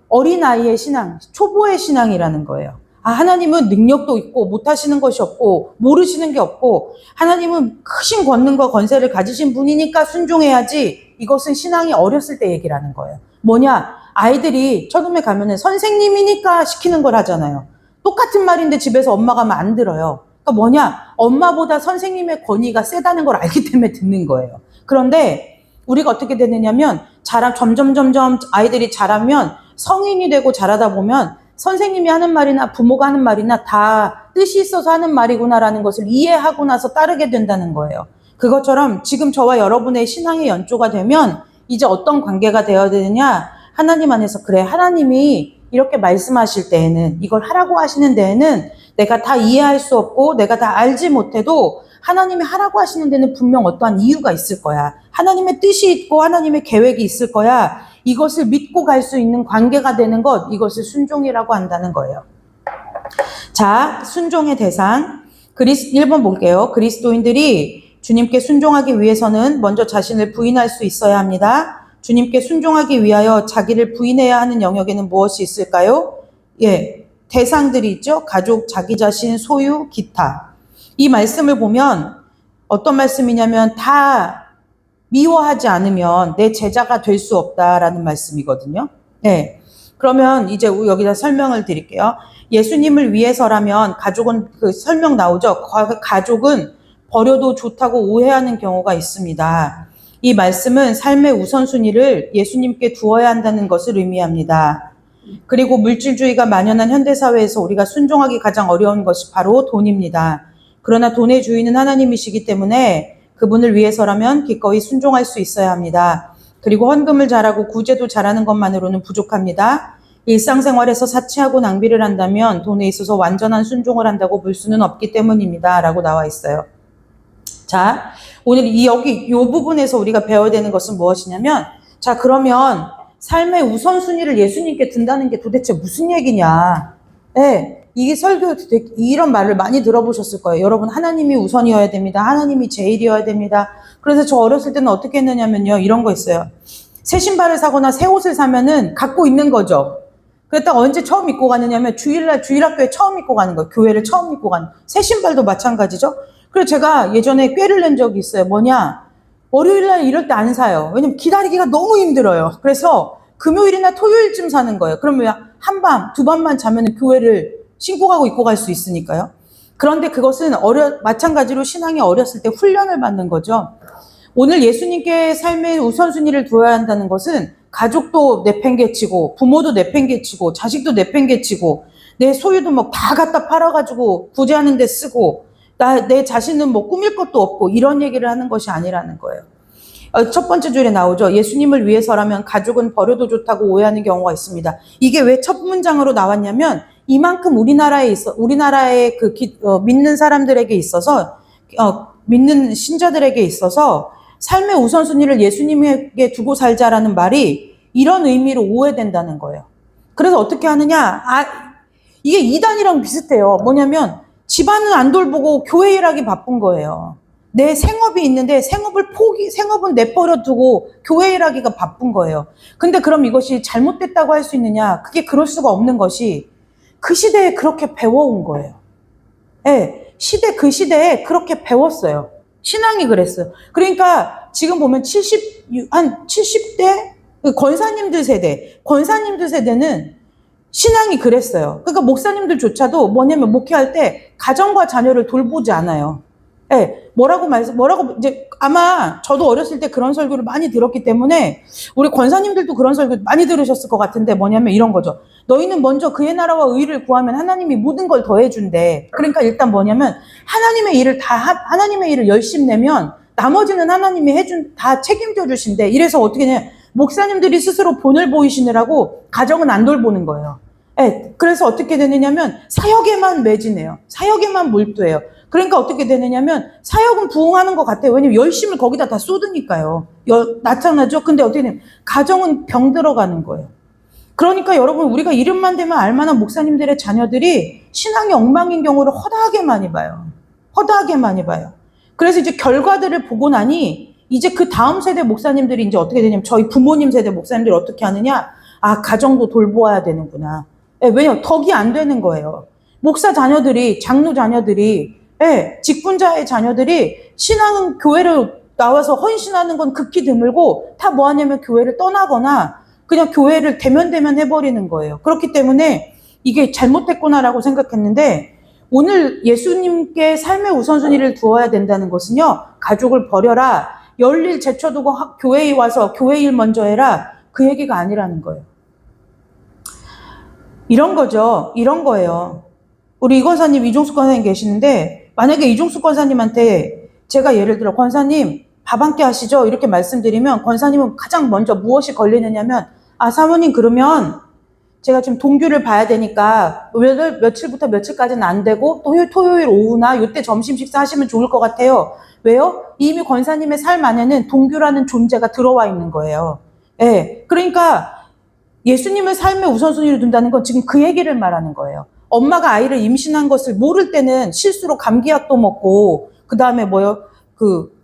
[SPEAKER 1] 어린아이의 신앙, 초보의 신앙이라는 거예요. 하나님은 능력도 있고 못하시는 것이 없고 모르시는 게 없고 하나님은 크신 권능과 권세를 가지신 분이니까 순종해야지. 이것은 신앙이 어렸을 때 얘기를 하는 거예요. 뭐냐? 아이들이 처음에 가면은 선생님이니까 시키는 걸 하잖아요. 똑같은 말인데 집에서 엄마가 하면 안 들어요. 그러니까 뭐냐? 엄마보다 선생님의 권위가 세다는 걸 알기 때문에 듣는 거예요. 그런데 우리가 어떻게 되느냐면 점점 아이들이 자라면 성인이 되고 자라다 보면 선생님이 하는 말이나 부모가 하는 말이나 다 뜻이 있어서 하는 말이구나라는 것을 이해하고 나서 따르게 된다는 거예요. 그것처럼 지금 저와 여러분의 신앙의 연조가 되면 이제 어떤 관계가 되어야 되느냐? 하나님 안에서 그래, 하나님이 이렇게 말씀하실 때에는, 이걸 하라고 하시는 데에는 내가 다 이해할 수 없고 내가 다 알지 못해도 하나님이 하라고 하시는 데는 분명 어떠한 이유가 있을 거야. 하나님의 뜻이 있고 하나님의 계획이 있을 거야. 이것을 믿고 갈 수 있는 관계가 되는 것, 이것을 순종이라고 한다는 거예요. 자, 순종의 대상. 1번 볼게요. 그리스도인들이 주님께 순종하기 위해서는 먼저 자신을 부인할 수 있어야 합니다. 주님께 순종하기 위하여 자기를 부인해야 하는 영역에는 무엇이 있을까요? 예, 대상들이 있죠. 가족, 자기 자신, 소유, 기타. 이 말씀을 보면 어떤 말씀이냐면 다 미워하지 않으면 내 제자가 될 수 없다라는 말씀이거든요. 네. 그러면 이제 여기다 설명을 드릴게요. 예수님을 위해서라면 가족은 그 설명 나오죠. 가족은 버려도 좋다고 오해하는 경우가 있습니다. 이 말씀은 삶의 우선순위를 예수님께 두어야 한다는 것을 의미합니다. 그리고 물질주의가 만연한 현대사회에서 우리가 순종하기 가장 어려운 것이 바로 돈입니다. 그러나 돈의 주인은 하나님이시기 때문에 그분을 위해서라면 기꺼이 순종할 수 있어야 합니다. 그리고 헌금을 잘하고 구제도 잘하는 것만으로는 부족합니다. 일상생활에서 사치하고 낭비를 한다면 돈에 있어서 완전한 순종을 한다고 볼 수는 없기 때문입니다. 라고 나와 있어요. 자, 오늘 이 부분에서 우리가 배워야 되는 것은 무엇이냐면, 자, 그러면 삶의 우선순위를 예수님께 둔다는 게 도대체 무슨 얘기냐? 예, 이 설교, 이런 말을 많이 들어보셨을 거예요. 여러분, 하나님이 우선이어야 됩니다. 하나님이 제일이어야 됩니다. 그래서 저 어렸을 때는 어떻게 했느냐면요. 이런 거 있어요. 새 신발을 사거나 새 옷을 사면은 갖고 있는 거죠. 그랬다가 언제 처음 입고 가느냐면 주일학교에 처음 입고 가는 거예요. 교회를 처음 입고 가는. 새 신발도 마찬가지죠. 그래서 제가 예전에 꾀를 낸 적이 있어요. 뭐냐? 월요일날 이럴 때 안 사요. 왜냐면 기다리기가 너무 힘들어요. 그래서 금요일이나 토요일쯤 사는 거예요. 그러면 한밤, 두밤만 자면 교회를 신고 가고 입고 갈 수 있으니까요. 그런데 그것은 마찬가지로 신앙이 어렸을 때 훈련을 받는 거죠. 오늘 예수님께 삶의 우선순위를 두어야 한다는 것은 가족도 내팽개치고 부모도 내팽개치고 자식도 내팽개치고 내 소유도 막 다 갖다 팔아가지고 구제하는 데 쓰고 내 자신은 뭐 꾸밀 것도 없고 이런 얘기를 하는 것이 아니라는 거예요. 첫 번째 줄에 나오죠. 예수님을 위해서라면 가족은 버려도 좋다고 오해하는 경우가 있습니다. 이게 왜 첫 문장으로 나왔냐면 이만큼 우리나라의 믿는 사람들에게 있어서 믿는 신자들에게 있어서 삶의 우선순위를 예수님에게 두고 살자라는 말이 이런 의미로 오해된다는 거예요. 그래서 어떻게 하느냐? 이게 이단이랑 비슷해요. 뭐냐면 집안은 안 돌보고 교회 일하기 바쁜 거예요. 내 생업이 있는데 생업은 내버려 두고 교회 일하기가 바쁜 거예요. 근데 그럼 이것이 잘못됐다고 할 수 있느냐? 그게 그럴 수가 없는 것이 그 시대에 그렇게 배워온 거예요. 네, 그 시대에 그렇게 배웠어요. 신앙이 그랬어요. 그러니까 지금 보면 70대 권사님들 세대는 신앙이 그랬어요. 그러니까 목사님들조차도 뭐냐면 목회할 때 가정과 자녀를 돌보지 않아요. 네, 뭐라고 이제 아마 저도 어렸을 때 그런 설교를 많이 들었기 때문에 우리 권사님들도 그런 설교 많이 들으셨을 것 같은데 뭐냐면 이런 거죠. 너희는 먼저 그의 나라와 의를 구하면 하나님이 모든 걸 더해준대. 그러니까 일단 뭐냐면 하나님의 일을 열심히 내면 나머지는 하나님이 다 책임져 주신대. 이래서 어떻게 해? 목사님들이 스스로 본을 보이시느라고 가정은 안 돌보는 거예요. 네, 그래서 어떻게 되느냐면 사역에만 매진해요. 사역에만 몰두해요. 그러니까 어떻게 되느냐면 사역은 부흥하는 것 같아요. 왜냐면 열심을 거기다 다 쏟으니까요. 나타나죠? 근데 어떻게 되냐면 가정은 병 들어가는 거예요. 그러니까 여러분 우리가 이름만 대면 알만한 목사님들의 자녀들이 신앙이 엉망인 경우를 허다하게 많이 봐요. 그래서 이제 결과들을 보고 나니 이제 그 다음 세대 목사님들이 이제 어떻게 되냐면 저희 부모님 세대 목사님들이 어떻게 하느냐? 가정도 돌보아야 되는구나. 왜냐면 덕이 안 되는 거예요. 목사 자녀들이, 장로 자녀들이, 직분자의 자녀들이 신앙은 교회를 나와서 헌신하는 건 극히 드물고 다 뭐 하냐면 교회를 떠나거나 그냥 교회를 대면 해버리는 거예요. 그렇기 때문에 이게 잘못됐구나라고 생각했는데 오늘 예수님께 삶의 우선순위를 두어야 된다는 것은요, 가족을 버려라, 열일 제쳐두고 교회에 와서 교회 일 먼저 해라, 그 얘기가 아니라는 거예요. 이런 거죠. 이런 거예요. 우리 이 권사님, 이종숙 권사님 계시는데, 만약에 이종숙 권사님한테 제가 예를 들어, 권사님 밥 한 끼 하시죠? 이렇게 말씀드리면 권사님은 가장 먼저 무엇이 걸리느냐면, 아, 사모님 그러면 제가 지금 동규를 봐야 되니까 며칠부터 며칠까지는 안 되고 토요일 오후나 이때 점심 식사하시면 좋을 것 같아요. 왜요? 이미 권사님의 삶 안에는 동규라는 존재가 들어와 있는 거예요. 예. 그러니까 예수님을 삶의 우선순위로 둔다는 건 지금 그 얘기를 말하는 거예요. 엄마가 아이를 임신한 것을 모를 때는 실수로 감기약도 먹고, 그 다음에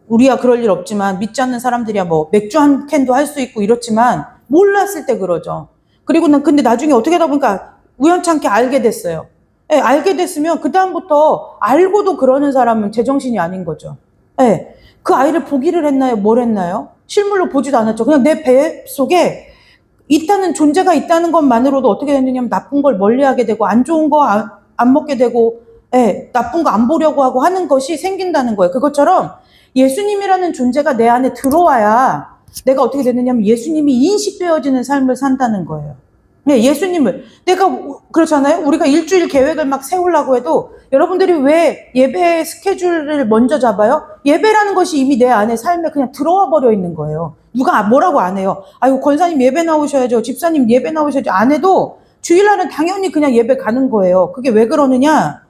[SPEAKER 1] 우리야 그럴 일 없지만 믿지 않는 사람들이야 뭐 맥주 한 캔도 할 수 있고 이렇지만 몰랐을 때 그러죠. 그리고 근데 나중에 어떻게 하다 보니까 우연찮게 알게 됐어요. 예, 알게 됐으면 그다음부터 알고도 그러는 사람은 제정신이 아닌 거죠. 예, 그 아이를 보기를 했나요? 뭘 했나요? 실물로 보지도 않았죠. 그냥 내 배 속에 있다는 존재가 있다는 것만으로도 어떻게 되느냐면 나쁜 걸 멀리하게 되고 안 좋은 거 안 먹게 되고, 예, 나쁜 거 안 보려고 하고 하는 것이 생긴다는 거예요. 그것처럼 예수님이라는 존재가 내 안에 들어와야 내가 어떻게 되느냐면 예수님이 인식되어지는 삶을 산다는 거예요. 네, 예수님을 내가 그렇잖아요. 우리가 일주일 계획을 막 세우려고 해도 여러분들이 왜 예배 스케줄을 먼저 잡아요? 예배라는 것이 이미 내 안에 삶에 그냥 들어와 버려 있는 거예요. 누가 뭐라고 안 해요. 아유, 권사님 예배 나오셔야죠. 집사님 예배 나오셔야죠. 안 해도 주일날은 당연히 그냥 예배 가는 거예요. 그게 왜 그러느냐?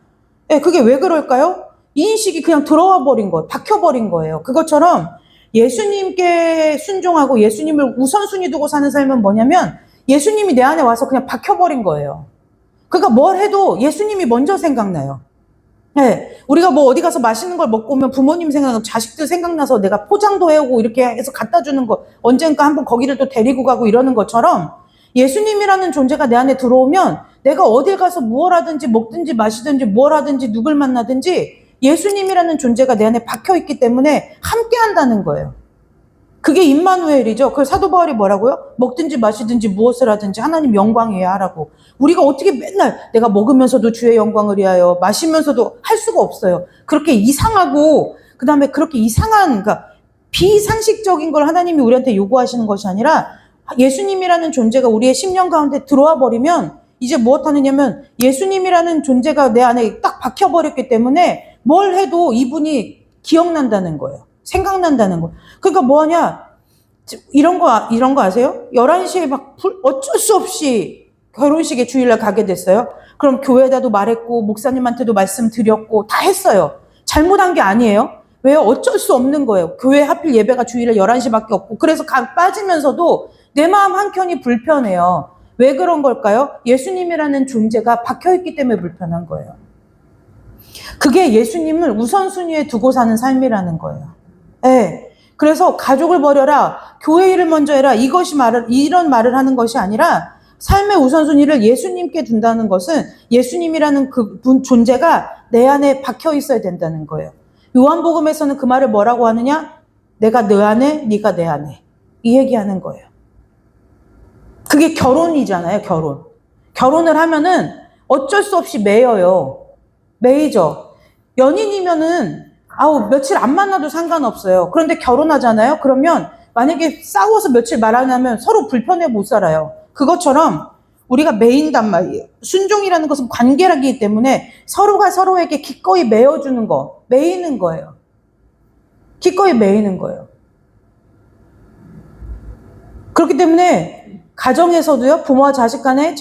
[SPEAKER 1] 네, 그게 왜 그럴까요? 이 인식이 그냥 들어와 버린 거예요. 박혀버린 거예요. 그것처럼 예수님께 순종하고 예수님을 우선순위 두고 사는 삶은 뭐냐면 예수님이 내 안에 와서 그냥 박혀버린 거예요. 그러니까 뭘 해도 예수님이 먼저 생각나요. 네, 우리가 뭐 어디 가서 맛있는 걸 먹고 오면 부모님 생각나고 자식들 생각나서 내가 포장도 해오고 이렇게 해서 갖다 주는 거, 언젠가 한번 거기를 또 데리고 가고 이러는 것처럼 예수님이라는 존재가 내 안에 들어오면 내가 어딜 가서 무엇 하든지 먹든지 마시든지 뭘 하든지 누굴 만나든지 예수님이라는 존재가 내 안에 박혀있기 때문에 함께 한다는 거예요. 그게 임마누엘이죠. 그 사도 바울이 뭐라고요? 먹든지 마시든지 무엇을 하든지 하나님 영광 위에 하라고. 우리가 어떻게 맨날 내가 먹으면서도 주의 영광을 위하여 마시면서도 할 수가 없어요. 그렇게 이상하고 그 다음에 그렇게 이상한 그러니까 비상식적인 걸 하나님이 우리한테 요구하시는 것이 아니라 예수님이라는 존재가 우리의 심령 가운데 들어와 버리면 이제 무엇 하느냐면 예수님이라는 존재가 내 안에 딱 박혀버렸기 때문에 뭘 해도 이분이 기억난다는 거예요. 생각난다는 거. 그러니까 뭐하냐? 이런 거 아세요? 11시에 막 어쩔 수 없이 결혼식에 주일날 가게 됐어요. 그럼 교회에다도 말했고 목사님한테도 말씀드렸고 다 했어요. 잘못한 게 아니에요. 왜요? 어쩔 수 없는 거예요. 교회 하필 예배가 주일에 11시밖에 없고 그래서 빠지면서도 내 마음 한켠이 불편해요. 왜 그런 걸까요? 예수님이라는 존재가 박혀있기 때문에 불편한 거예요. 그게 예수님을 우선순위에 두고 사는 삶이라는 거예요. 네. 그래서 가족을 버려라, 교회 일을 먼저 해라, 이런 말을 하는 것이 아니라 삶의 우선순위를 예수님께 둔다는 것은 예수님이라는 그 존재가 내 안에 박혀 있어야 된다는 거예요. 요한복음에서는 그 말을 뭐라고 하느냐? 내가 너 안에, 네가 내 안에. 이 얘기하는 거예요. 그게 결혼이잖아요, 결혼. 결혼을 하면은 어쩔 수 없이 매여요. 매이죠. 연인이면은 며칠 안 만나도 상관없어요. 그런데 결혼하잖아요. 그러면 만약에 싸워서 며칠 말 안 하면 서로 불편해 못 살아요. 그것처럼 우리가 매인단 말이에요. 순종이라는 것은 관계라기 때문에 서로가 서로에게 기꺼이 매어주는 거, 매이는 거예요. 기꺼이 매이는 거예요. 그렇기 때문에 가정에서도요, 부모와 자식 간에,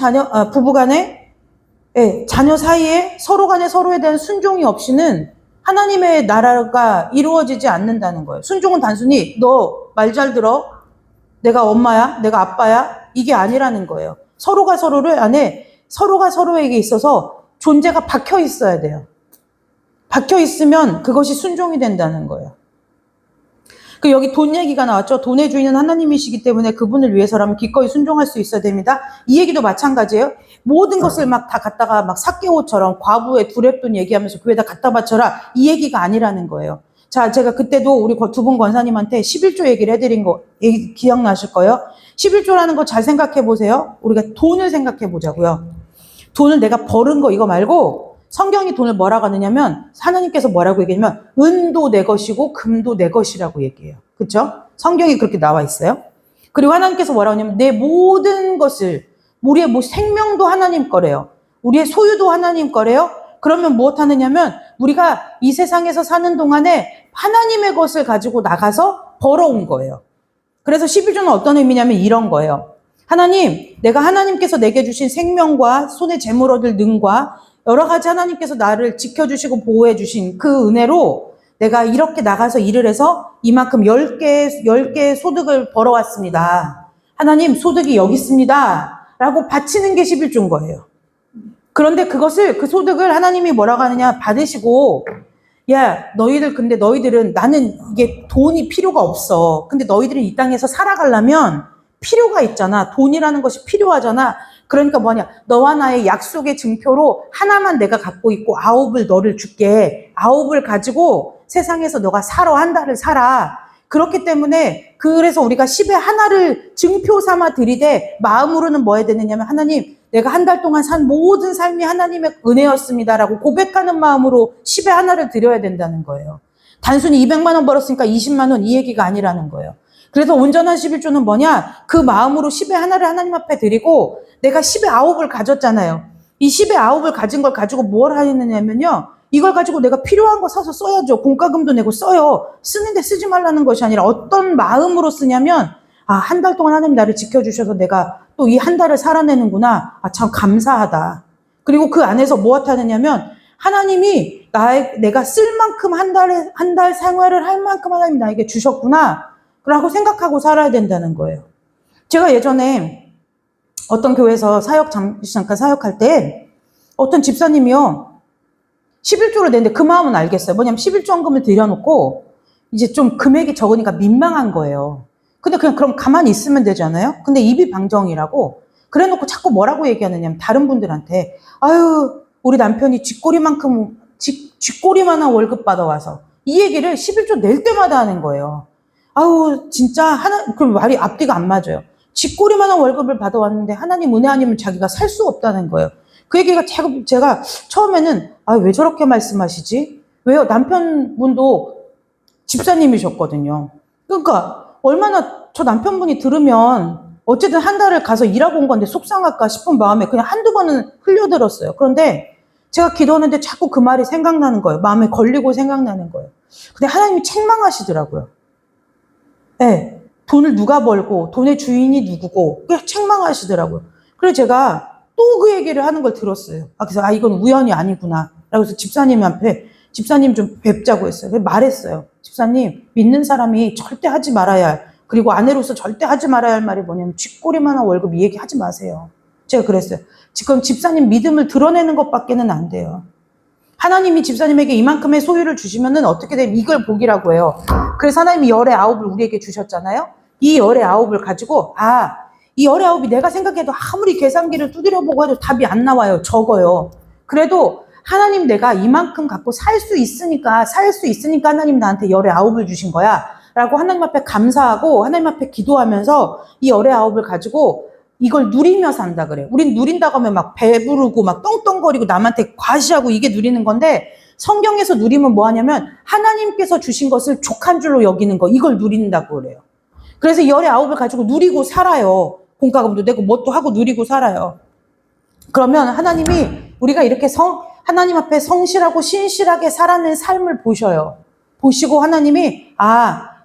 [SPEAKER 1] 부부 간에, 자녀 사이에 서로 간에 서로에 대한 순종이 없이는 하나님의 나라가 이루어지지 않는다는 거예요. 순종은 단순히 너 말 잘 들어, 내가 엄마야, 내가 아빠야, 이게 아니라는 거예요. 서로가 서로에게 있어서 존재가 박혀 있어야 돼요. 박혀 있으면 그것이 순종이 된다는 거예요. 여기 돈 얘기가 나왔죠. 돈의 주인은 하나님이시기 때문에 그분을 위해서라면 기꺼이 순종할 수 있어야 됩니다. 이 얘기도 마찬가지예요. 모든 것을 막 다 갖다가 막 삭개오처럼 과부의 두랩돈 얘기하면서 교회에다 갖다 바쳐라. 이 얘기가 아니라는 거예요. 자, 제가 그때도 우리 두 분 권사님한테 11조 얘기를 해드린 거 기억나실 거예요. 11조라는 거 잘 생각해 보세요. 우리가 돈을 생각해 보자고요. 돈을 내가 버는 거 이거 말고 성경이 돈을 뭐라고 하느냐면 하나님께서 뭐라고 얘기하냐면 은도 내 것이고 금도 내 것이라고 얘기해요. 그렇죠? 성경이 그렇게 나와 있어요. 그리고 하나님께서 뭐라고 하냐면 내 모든 것을 우리의 뭐 생명도 하나님 거래요. 우리의 소유도 하나님 거래요. 그러면 무엇 하느냐면 우리가 이 세상에서 사는 동안에 하나님의 것을 가지고 나가서 벌어온 거예요. 그래서 11조는 어떤 의미냐면 이런 거예요. 하나님, 내가 하나님께서 내게 주신 생명과 손에 재물 얻을 능과 여러 가지 하나님께서 나를 지켜주시고 보호해 주신 그 은혜로 내가 이렇게 나가서 일을 해서 이만큼 10개의 소득을 벌어왔습니다. 하나님, 소득이 여기 있습니다. 라고 바치는 게 11조인 거예요. 그런데 그 소득을 하나님이 뭐라고 하느냐, 받으시고, 야, 근데 너희들은 나는 이게 돈이 필요가 없어. 근데 너희들이 이 땅에서 살아가려면 필요가 있잖아. 돈이라는 것이 필요하잖아. 그러니까 뭐냐, 너와 나의 약속의 증표로 하나만 내가 갖고 있고 9을 너를 줄게. 9을 가지고 세상에서 너가 살아, 한 달을 살아. 그렇기 때문에 그래서 우리가 10의 하나를 증표 삼아 드리되 마음으로는 뭐 해야 되느냐면 하나님, 내가 한 달 동안 산 모든 삶이 하나님의 은혜였습니다라고 고백하는 마음으로 10의 하나를 드려야 된다는 거예요. 단순히 200만 원 벌었으니까 20만 원 이 얘기가 아니라는 거예요. 그래서 온전한 11조는 뭐냐? 그 마음으로 10의 하나를 하나님 앞에 드리고 내가 10의 9을 가졌잖아요. 이 10의 9을 가진 걸 가지고 뭘 하느냐면요. 이걸 가지고 내가 필요한 거 사서 써야죠. 공과금도 내고 써요. 쓰는데 쓰지 말라는 것이 아니라 어떤 마음으로 쓰냐면 한 달 동안 하나님 나를 지켜주셔서 내가 또 이 한 달을 살아내는구나. 참 감사하다. 그리고 그 안에서 무엇 하느냐면 하나님이 내가 쓸 만큼 한 달 생활을 할 만큼 하나님이 나에게 주셨구나. 라고 생각하고 살아야 된다는 거예요. 제가 예전에 어떤 교회에서 잠깐 사역할 때 어떤 집사님이요. 11조를 냈는데 그 마음은 알겠어요. 뭐냐면 11조 헌금을 드려놓고 이제 좀 금액이 적으니까 민망한 거예요. 근데 그럼 가만히 있으면 되잖아요. 근데 입이 방정이라고 그래놓고 자꾸 뭐라고 얘기하느냐면 다른 분들한테 아유 우리 남편이 쥐꼬리만한 월급 받아와서 이 얘기를 11조 낼 때마다 하는 거예요. 아우 진짜 그럼 말이 앞뒤가 안 맞아요. 쥐꼬리만한 월급을 받아왔는데 하나님 은혜 아니면 자기가 살 수 없다는 거예요. 그 얘기가 제가 처음에는 왜 저렇게 말씀하시지? 왜요? 남편분도 집사님이셨거든요. 그러니까 얼마나 저 남편분이 들으면 어쨌든 한 달을 가서 일하고 온 건데 속상할까 싶은 마음에 그냥 한두 번은 흘려들었어요. 그런데 제가 기도하는데 자꾸 그 말이 생각나는 거예요. 마음에 걸리고 생각나는 거예요. 근데 하나님이 책망하시더라고요. 네, 돈을 누가 벌고 돈의 주인이 누구고 그냥 책망하시더라고요. 그래서 제가 또 그 얘기를 하는 걸 들었어요. 그래서 이건 우연이 아니구나. 그래서 집사님 좀 뵙자고 했어요. 그래서 말했어요. 집사님, 믿는 사람이 절대 하지 말아야 할, 그리고 아내로서 절대 하지 말아야 할 말이 뭐냐면 쥐꼬리만한 월급 이 얘기 하지 마세요. 제가 그랬어요. 지금 집사님 믿음을 드러내는 것밖에는 안 돼요. 하나님이 집사님에게 이만큼의 소유를 주시면은 어떻게 되면 이걸 복이라고 해요. 그래서 하나님이 열의 9을 우리에게 주셨잖아요. 이 열의 9을 가지고 이 열의 9이 내가 생각해도 아무리 계산기를 두드려보고 해도 답이 안 나와요. 적어요. 그래도 하나님 내가 이만큼 갖고 살 수 있으니까 하나님 나한테 열의 9을 주신 거야. 라고 하나님 앞에 감사하고 하나님 앞에 기도하면서 이 열의 9을 가지고 이걸 누리며 산다 그래요. 우린 누린다고 하면 막 배부르고 막 떵떵거리고 남한테 과시하고 이게 누리는 건데 성경에서 누리면 뭐 하냐면 하나님께서 주신 것을 족한 줄로 여기는 거 이걸 누린다고 그래요. 그래서 이 열의 9을 가지고 누리고 살아요. 공과금도 내고 뭣도 하고 누리고 살아요. 그러면 하나님이 우리가 이렇게 하나님 앞에 성실하고 신실하게 살아낸 삶을 보셔요. 보시고 하나님이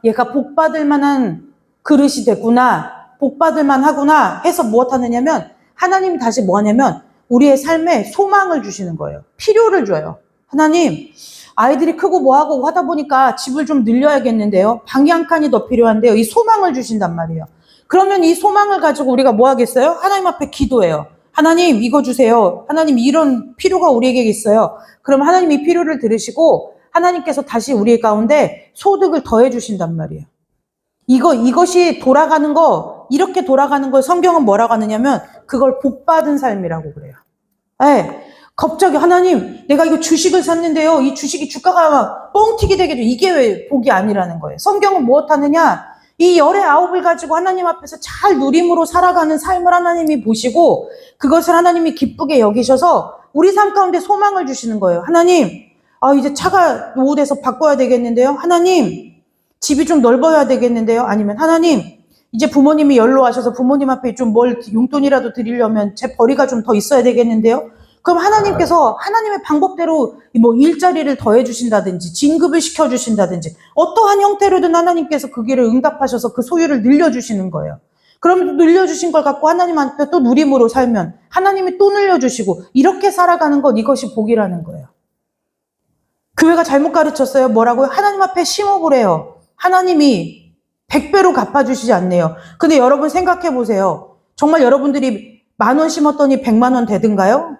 [SPEAKER 1] 얘가 복받을 만한 그릇이 됐구나. 복받을 만하구나 해서 무엇 하느냐면 하나님이 다시 뭐 하냐면 우리의 삶에 소망을 주시는 거예요. 필요를 줘요. 하나님 아이들이 크고 뭐하고 하다 보니까 집을 좀 늘려야겠는데요. 방이 한 칸이 더 필요한데요. 이 소망을 주신단 말이에요. 그러면 이 소망을 가지고 우리가 뭐 하겠어요? 하나님 앞에 기도해요. 하나님 이거 주세요. 하나님 이런 필요가 우리에게 있어요. 그럼 하나님 이 필요를 들으시고 하나님께서 다시 우리 가운데 소득을 더해 주신단 말이에요. 이것이 돌아가는 거, 이렇게 돌아가는 걸 성경은 뭐라고 하느냐면 그걸 복받은 삶이라고 그래요. 네. 갑자기 하나님 내가 이거 주식을 샀는데요. 이 주식이 주가가 막 뻥튀기 되게 이게 왜 복이 아니라는 거예요. 성경은 무엇 하느냐? 이 열의 9을 가지고 하나님 앞에서 잘 누림으로 살아가는 삶을 하나님이 보시고 그것을 하나님이 기쁘게 여기셔서 우리 삶 가운데 소망을 주시는 거예요. 하나님, 이제 차가 노후돼서 바꿔야 되겠는데요. 하나님, 집이 좀 넓어야 되겠는데요. 아니면 하나님, 이제 부모님이 연로하셔서 부모님 앞에 좀 뭘 용돈이라도 드리려면 제 벌이가 좀 더 있어야 되겠는데요. 그럼 하나님께서 하나님의 방법대로 뭐 일자리를 더해 주신다든지 진급을 시켜 주신다든지 어떠한 형태로든 하나님께서 그 길을 응답하셔서 그 소유를 늘려주시는 거예요. 그럼 늘려주신 걸 갖고 하나님한테 또 누림으로 살면 하나님이 또 늘려주시고 이렇게 살아가는 것, 이것이 복이라는 거예요. 교회가 잘못 가르쳤어요. 뭐라고요? 하나님 앞에 심어보래요. 하나님이 100배로 갚아주시지 않네요. 근데 여러분 생각해 보세요. 정말 여러분들이 10,000원 심었더니 100만 원 되든가요?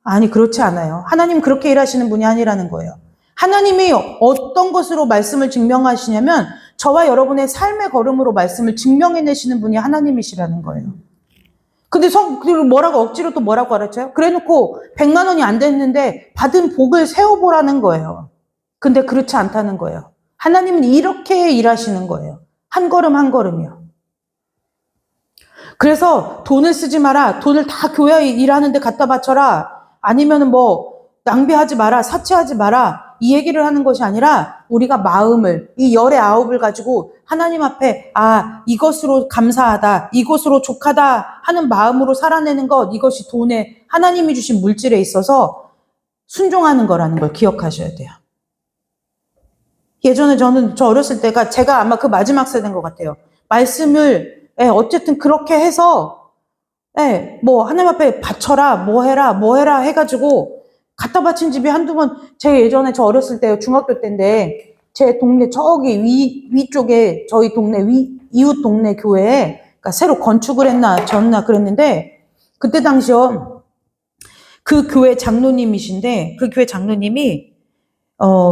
[SPEAKER 1] 아니, 그렇지 않아요. 하나님 그렇게 일하시는 분이 아니라는 거예요. 하나님이 어떤 것으로 말씀을 증명하시냐면 저와 여러분의 삶의 걸음으로 말씀을 증명해내시는 분이 하나님이시라는 거예요. 근데 그리고 뭐라고 억지로 또 뭐라고 가르쳐요? 그래놓고 100만 원이 안 됐는데 받은 복을 세워보라는 거예요. 근데 그렇지 않다는 거예요. 하나님은 이렇게 일하시는 거예요. 한 걸음 한 걸음이요. 그래서 돈을 쓰지 마라. 돈을 다 교회 일하는데 갖다 바쳐라. 아니면은 뭐 낭비하지 마라. 사치하지 마라. 이 얘기를 하는 것이 아니라 우리가 마음을, 이 열의 아홉을 가지고 하나님 앞에 이것으로 감사하다, 이것으로 족하다 하는 마음으로 살아내는 것, 이것이 돈에 하나님이 주신 물질에 있어서 순종하는 거라는 걸 기억하셔야 돼요. 예전에 저 어렸을 때가 제가 아마 그 마지막 세대인 것 같아요. 말씀을 어쨌든 그렇게 해서 뭐 하나님 앞에 바쳐라, 뭐 해라 해가지고 갖다 바친 집이 한두 번, 제가 예전에 저 어렸을 때 중학교 때인데 제 동네 저기 위쪽에 저희 동네 이웃 동네 교회에 그러니까 새로 건축을 했나 졌나 그랬는데 그때 당시요 그 교회 장로님이신데 그 교회 장로님이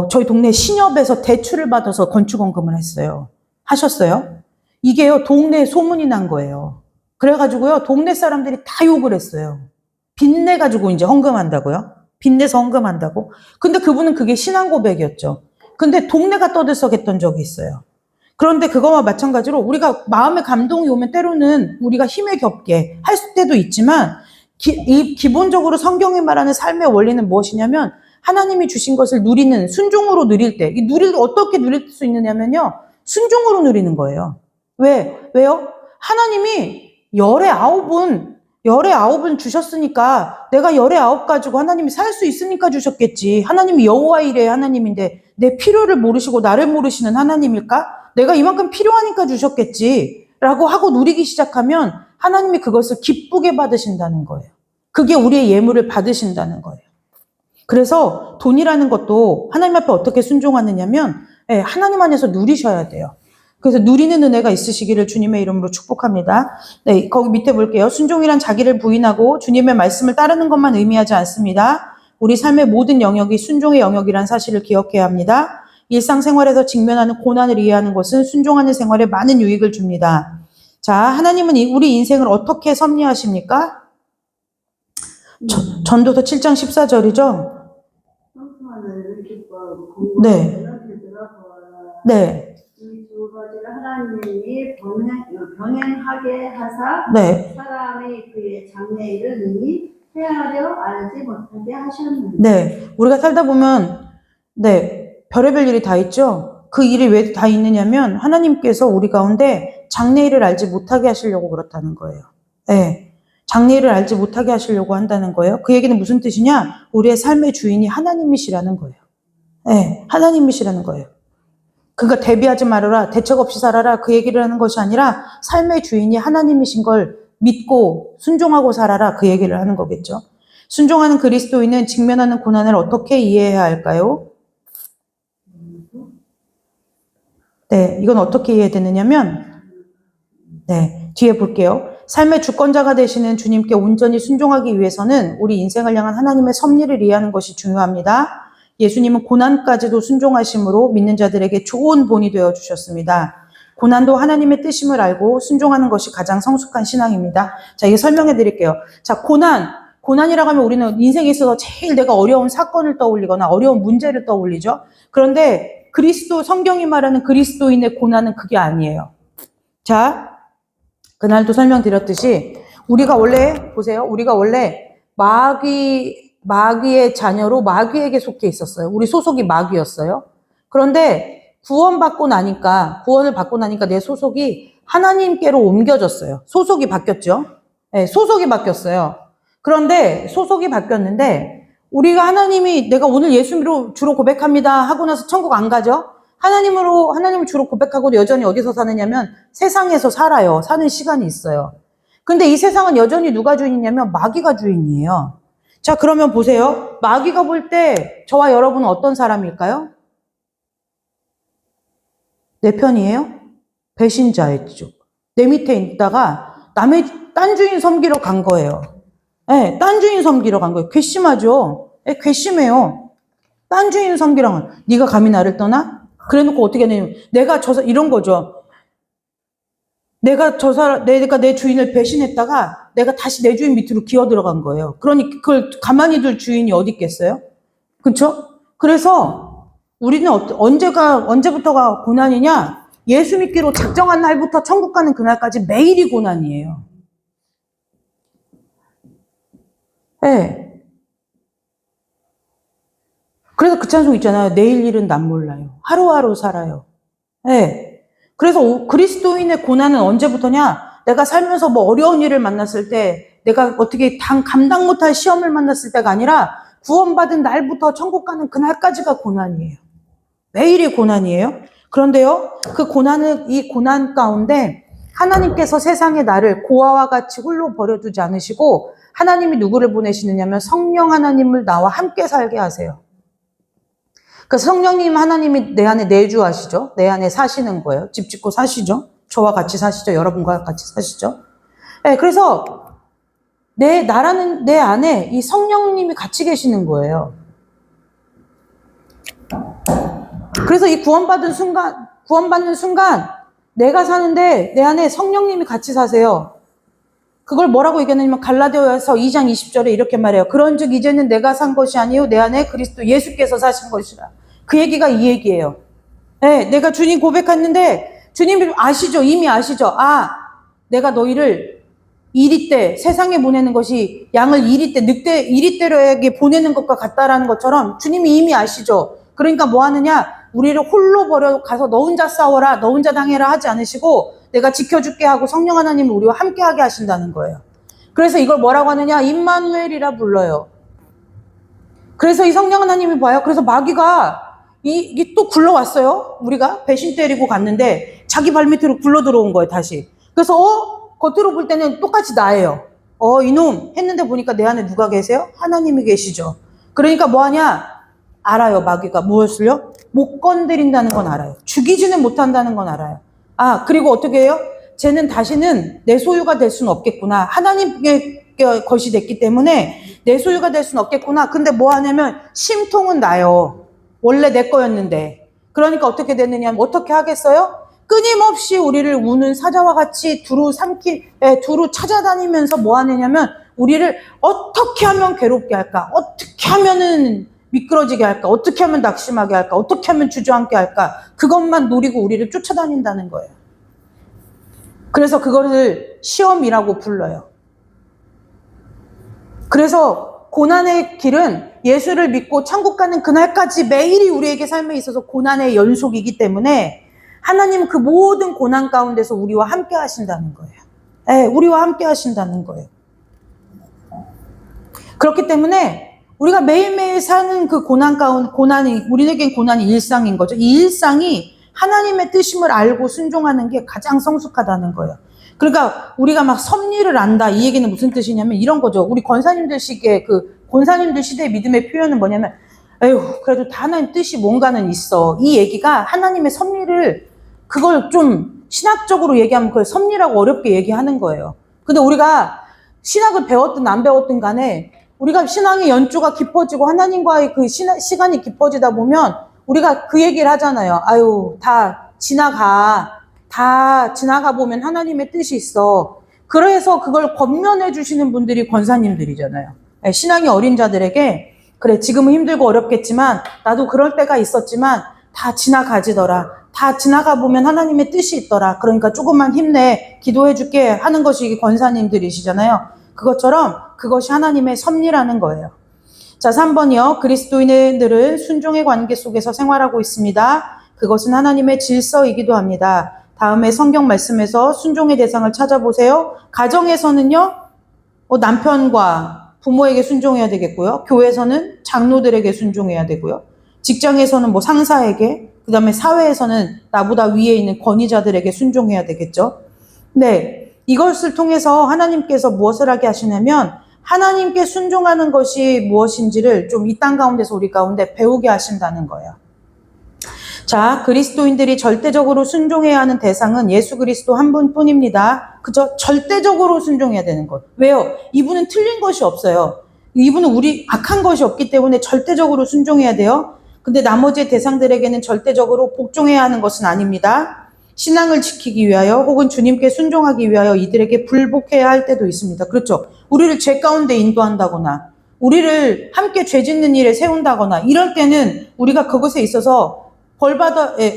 [SPEAKER 1] 저희 동네 신협에서 대출을 받아서 건축원금을 하셨어요. 이게요 동네에 소문이 난 거예요. 그래가지고요 동네 사람들이 다 욕을 했어요. 빚내가지고 이제 헌금한다고요. 빚내서 헌금한다고. 근데 그분은 그게 신앙 고백이었죠. 근데 동네가 떠들썩했던 적이 있어요. 그런데 그거와 마찬가지로 우리가 마음의 감동이 오면 때로는 우리가 힘에 겹게 할 때도 있지만 기본적으로 성경이 말하는 삶의 원리는 무엇이냐면 하나님이 주신 것을 누리는 순종으로 누릴 때 어떻게 누릴 수 있느냐면요. 순종으로 누리는 거예요. 왜요? 하나님이 열의 아홉은 주셨으니까 내가 열의 아홉 가지고 하나님이 살 수 있으니까 주셨겠지. 하나님이 여호와 이레의 하나님인데 내 필요를 모르시고 나를 모르시는 하나님일까? 내가 이만큼 필요하니까 주셨겠지. 라고 하고 누리기 시작하면 하나님이 그것을 기쁘게 받으신다는 거예요. 그게 우리의 예물을 받으신다는 거예요. 그래서 돈이라는 것도 하나님 앞에 어떻게 순종하느냐면 하나님 안에서 누리셔야 돼요. 그래서 누리는 은혜가 있으시기를 주님의 이름으로 축복합니다. 네, 거기 밑에 볼게요. 순종이란 자기를 부인하고 주님의 말씀을 따르는 것만 의미하지 않습니다. 우리 삶의 모든 영역이 순종의 영역이란 사실을 기억해야 합니다. 일상생활에서 직면하는 고난을 이해하는 것은 순종하는 생활에 많은 유익을 줍니다. 자, 하나님은 우리 인생을 어떻게 섭리하십니까? 전도서 7장 14절이죠? 네. 네.
[SPEAKER 2] 이 두 가지를 하나님이 병행하게 하사
[SPEAKER 1] 네.
[SPEAKER 2] 사람이 그의 장래일을 능히 헤아려 알지 못하게 하셨는데.
[SPEAKER 1] 네. 우리가 살다 보면 별의별 일이 다 있죠. 그 일이 왜 다 있느냐면 하나님께서 우리 가운데 장래일을 알지 못하게 하시려고 그렇다는 거예요. 네. 장래일을 알지 못하게 하시려고 한다는 거예요. 그 얘기는 무슨 뜻이냐? 우리의 삶의 주인이 하나님이시라는 거예요. 네. 하나님이시라는 거예요. 그러니까 대비하지 말아라, 대책 없이 살아라 그 얘기를 하는 것이 아니라 삶의 주인이 하나님이신 걸 믿고 순종하고 살아라 그 얘기를 하는 거겠죠. 순종하는 그리스도인은 직면하는 고난을 어떻게 이해해야 할까요? 네, 이건 어떻게 이해되느냐면 뒤에 볼게요. 삶의 주권자가 되시는 주님께 온전히 순종하기 위해서는 우리 인생을 향한 하나님의 섭리를 이해하는 것이 중요합니다. 예수님은 고난까지도 순종하심으로 믿는 자들에게 좋은 본이 되어 주셨습니다. 고난도 하나님의 뜻임을 알고 순종하는 것이 가장 성숙한 신앙입니다. 자, 이게 설명해 드릴게요. 자, 고난이라고 하면 우리는 인생에 있어서 제일 내가 어려운 사건을 떠올리거나 어려운 문제를 떠올리죠. 그런데 성경이 말하는 그리스도인의 고난은 그게 아니에요. 자, 그날도 설명드렸듯이 우리가 원래 마귀의 자녀로 마귀에게 속해 있었어요. 우리 소속이 마귀였어요. 그런데 구원을 받고 나니까 내 소속이 하나님께로 옮겨졌어요. 소속이 바뀌었죠. 네, 소속이 바뀌었어요. 그런데 소속이 바뀌었는데 우리가 내가 오늘 예수로 주로 고백합니다 하고 나서 천국 안 가죠? 하나님을 주로 고백하고 여전히 어디서 사느냐면 세상에서 살아요. 사는 시간이 있어요. 근데 이 세상은 여전히 누가 주인이냐면 마귀가 주인이에요. 자, 그러면 보세요. 마귀가 볼 때 저와 여러분은 어떤 사람일까요? 내 편이에요? 배신자였죠. 내 밑에 있다가 딴 주인 섬기러 간 거예요. 네, 딴 주인 섬기러 간 거예요. 괘씸하죠? 네, 괘씸해요. 딴 주인 섬기러 간 거예요. 네가 감히 나를 떠나? 그래 놓고 어떻게 하냐면 이런 거죠. 내가 내 주인을 배신했다가 내가 다시 내 주인 밑으로 기어 들어간 거예요. 그러니 그걸 가만히 둘 주인이 어디 있겠어요? 그렇죠? 그래서 우리는 언제부터가 고난이냐? 예수 믿기로 작정한 날부터 천국 가는 그날까지 매일이 고난이에요. 네. 그래서 그 찬송 있잖아요. 내일 일은 난 몰라요. 하루하루 살아요. 네. 그래서 그리스도인의 고난은 언제부터냐? 내가 살면서 뭐 어려운 일을 만났을 때, 내가 어떻게 감당 못할 시험을 만났을 때가 아니라 구원받은 날부터 천국 가는 그날까지가 고난이에요. 매일이 고난이에요. 그런데요, 이 고난 가운데 하나님께서 세상에 나를 고아와 같이 홀로 버려두지 않으시고 하나님이 누구를 보내시느냐면 성령 하나님을 나와 함께 살게 하세요. 그 성령님 하나님이 내 안에 내주하시죠. 내 안에 사시는 거예요. 집 짓고 사시죠. 저와 같이 사시죠. 여러분과 같이 사시죠. 네, 그래서 내 안에 이 성령님이 같이 계시는 거예요. 그래서 이 구원받는 순간 내가 사는데 내 안에 성령님이 같이 사세요. 그걸 뭐라고 얘기하냐면 갈라디아서 2장 20절에 이렇게 말해요. 그런즉 이제는 내가 산 것이 아니요 내 안에 그리스도 예수께서 사신 것이라. 그 얘기가 이 얘기예요. 네, 내가 주님 고백했는데 주님이 아시죠? 이미 아시죠? 내가 너희를 이리 때 세상에 보내는 것이 양을 이리 때 늑대 이리 때로에게 보내는 것과 같다라는 것처럼 주님이 이미 아시죠? 그러니까 뭐 하느냐? 우리를 홀로 버려 가서 너 혼자 싸워라, 너 혼자 당해라 하지 않으시고 내가 지켜줄게 하고 성령 하나님을 우리와 함께하게 하신다는 거예요. 그래서 이걸 뭐라고 하느냐? 임마누엘이라 불러요. 그래서 이 성령 하나님이 봐요. 그래서 마귀가 이게 또 굴러왔어요. 우리가 배신 때리고 갔는데 자기 발밑으로 굴러 들어온 거예요, 다시. 그래서 겉으로 볼 때는 똑같이 나예요. 이놈 했는데 보니까 내 안에 누가 계세요? 하나님이 계시죠. 그러니까 뭐 하냐? 알아요, 마귀가. 무엇을요? 못 건드린다는 건 알아요. 죽이지는 못한다는 건 알아요. 그리고 어떻게 해요? 쟤는 다시는 내 소유가 될 수는 없겠구나. 하나님의 것이 됐기 때문에 내 소유가 될 수는 없겠구나. 근데 뭐 하냐면 심통은 나요. 원래 내 거였는데. 그러니까 어떻게 됐느냐면 어떻게 하겠어요? 끊임없이 우리를 우는 사자와 같이 두루 찾아다니면서 뭐 하느냐면 우리를 어떻게 하면 괴롭게 할까? 어떻게 하면은 미끄러지게 할까? 어떻게 하면 낙심하게 할까? 어떻게 하면 주저앉게 할까? 그것만 노리고 우리를 쫓아다닌다는 거예요. 그래서 그거를 시험이라고 불러요. 그래서 고난의 길은 예수를 믿고 천국 가는 그날까지 매일이 우리에게 삶에 있어서 고난의 연속이기 때문에 하나님은 그 모든 고난 가운데서 우리와 함께 하신다는 거예요. 네, 우리와 함께 하신다는 거예요. 그렇기 때문에 우리가 매일매일 사는 그 우리에겐 고난이 일상인 거죠. 이 일상이 하나님의 뜻임을 알고 순종하는 게 가장 성숙하다는 거예요. 그러니까 우리가 막 섭리를 안다 이 얘기는 무슨 뜻이냐면 이런 거죠. 우리 권사님들 시대의 믿음의 표현은 뭐냐면 그래도 다 하나님 뜻이 뭔가는 있어. 이 얘기가 하나님의 섭리를 그걸 좀 신학적으로 얘기하면 그걸 섭리라고 어렵게 얘기하는 거예요. 근데 우리가 신학을 배웠든 안 배웠든 간에 우리가 신앙의 연주가 깊어지고 하나님과의 그 시간이 깊어지다 보면 우리가 그 얘기를 하잖아요. 다 지나가 보면 하나님의 뜻이 있어. 그래서 그걸 권면해 주시는 분들이 권사님들이잖아요. 신앙이 어린 자들에게 그래 지금은 힘들고 어렵겠지만 나도 그럴 때가 있었지만 다 지나가지더라. 다 지나가 보면 하나님의 뜻이 있더라. 그러니까 조금만 힘내 기도해 줄게 하는 것이 권사님들이시잖아요. 그것처럼 그것이 하나님의 섭리라는 거예요. 자, 3번이요. 그리스도인들은 순종의 관계 속에서 생활하고 있습니다. 그것은 하나님의 질서이기도 합니다. 다음에 성경 말씀에서 순종의 대상을 찾아보세요. 가정에서는요, 남편과 부모에게 순종해야 되겠고요. 교회에서는 장로들에게 순종해야 되고요. 직장에서는 상사에게, 그 다음에 사회에서는 나보다 위에 있는 권위자들에게 순종해야 되겠죠. 네, 이것을 통해서 하나님께서 무엇을 하게 하시냐면 하나님께 순종하는 것이 무엇인지를 좀 이 땅 가운데서 우리 가운데 배우게 하신다는 거예요. 자, 그리스도인들이 절대적으로 순종해야 하는 대상은 예수 그리스도 한 분뿐입니다. 그죠? 절대적으로 순종해야 되는 것. 왜요? 이분은 틀린 것이 없어요. 이분은 우리 악한 것이 없기 때문에 절대적으로 순종해야 돼요. 근데 나머지 대상들에게는 절대적으로 복종해야 하는 것은 아닙니다. 신앙을 지키기 위하여 혹은 주님께 순종하기 위하여 이들에게 불복해야 할 때도 있습니다. 그렇죠? 우리를 죄 가운데 인도한다거나 우리를 함께 죄 짓는 일에 세운다거나 이럴 때는 우리가 그것에 있어서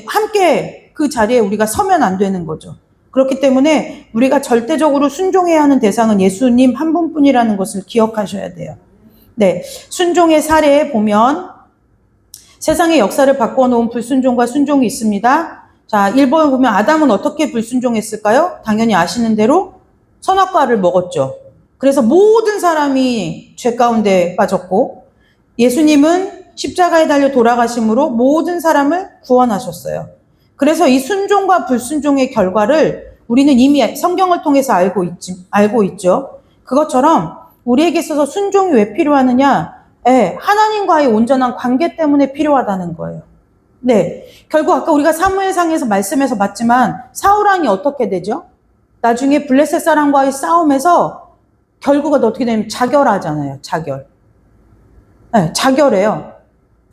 [SPEAKER 1] 함께 그 자리에 우리가 서면 안 되는 거죠. 그렇기 때문에 우리가 절대적으로 순종해야 하는 대상은 예수님 한 분뿐이라는 것을 기억하셔야 돼요. 네, 순종의 사례에 보면 세상의 역사를 바꿔놓은 불순종과 순종이 있습니다. 자, 1번 보면 아담은 어떻게 불순종했을까요? 당연히 아시는 대로 선악과를 먹었죠. 그래서 모든 사람이 죄 가운데 빠졌고 예수님은 십자가에 달려 돌아가심으로 모든 사람을 구원하셨어요. 그래서 이 순종과 불순종의 결과를 우리는 이미 성경을 통해서 알고 있죠. 그것처럼 우리에게 있어서 순종이 왜 필요하느냐? 하나님과의 온전한 관계 때문에 필요하다는 거예요. 네, 결국 아까 우리가 사무엘상에서 말씀에서 봤지만 사울 왕이 어떻게 되죠? 나중에 블레셋 사람과의 싸움에서 결국은 어떻게 되냐면 자결하잖아요. 자결해요.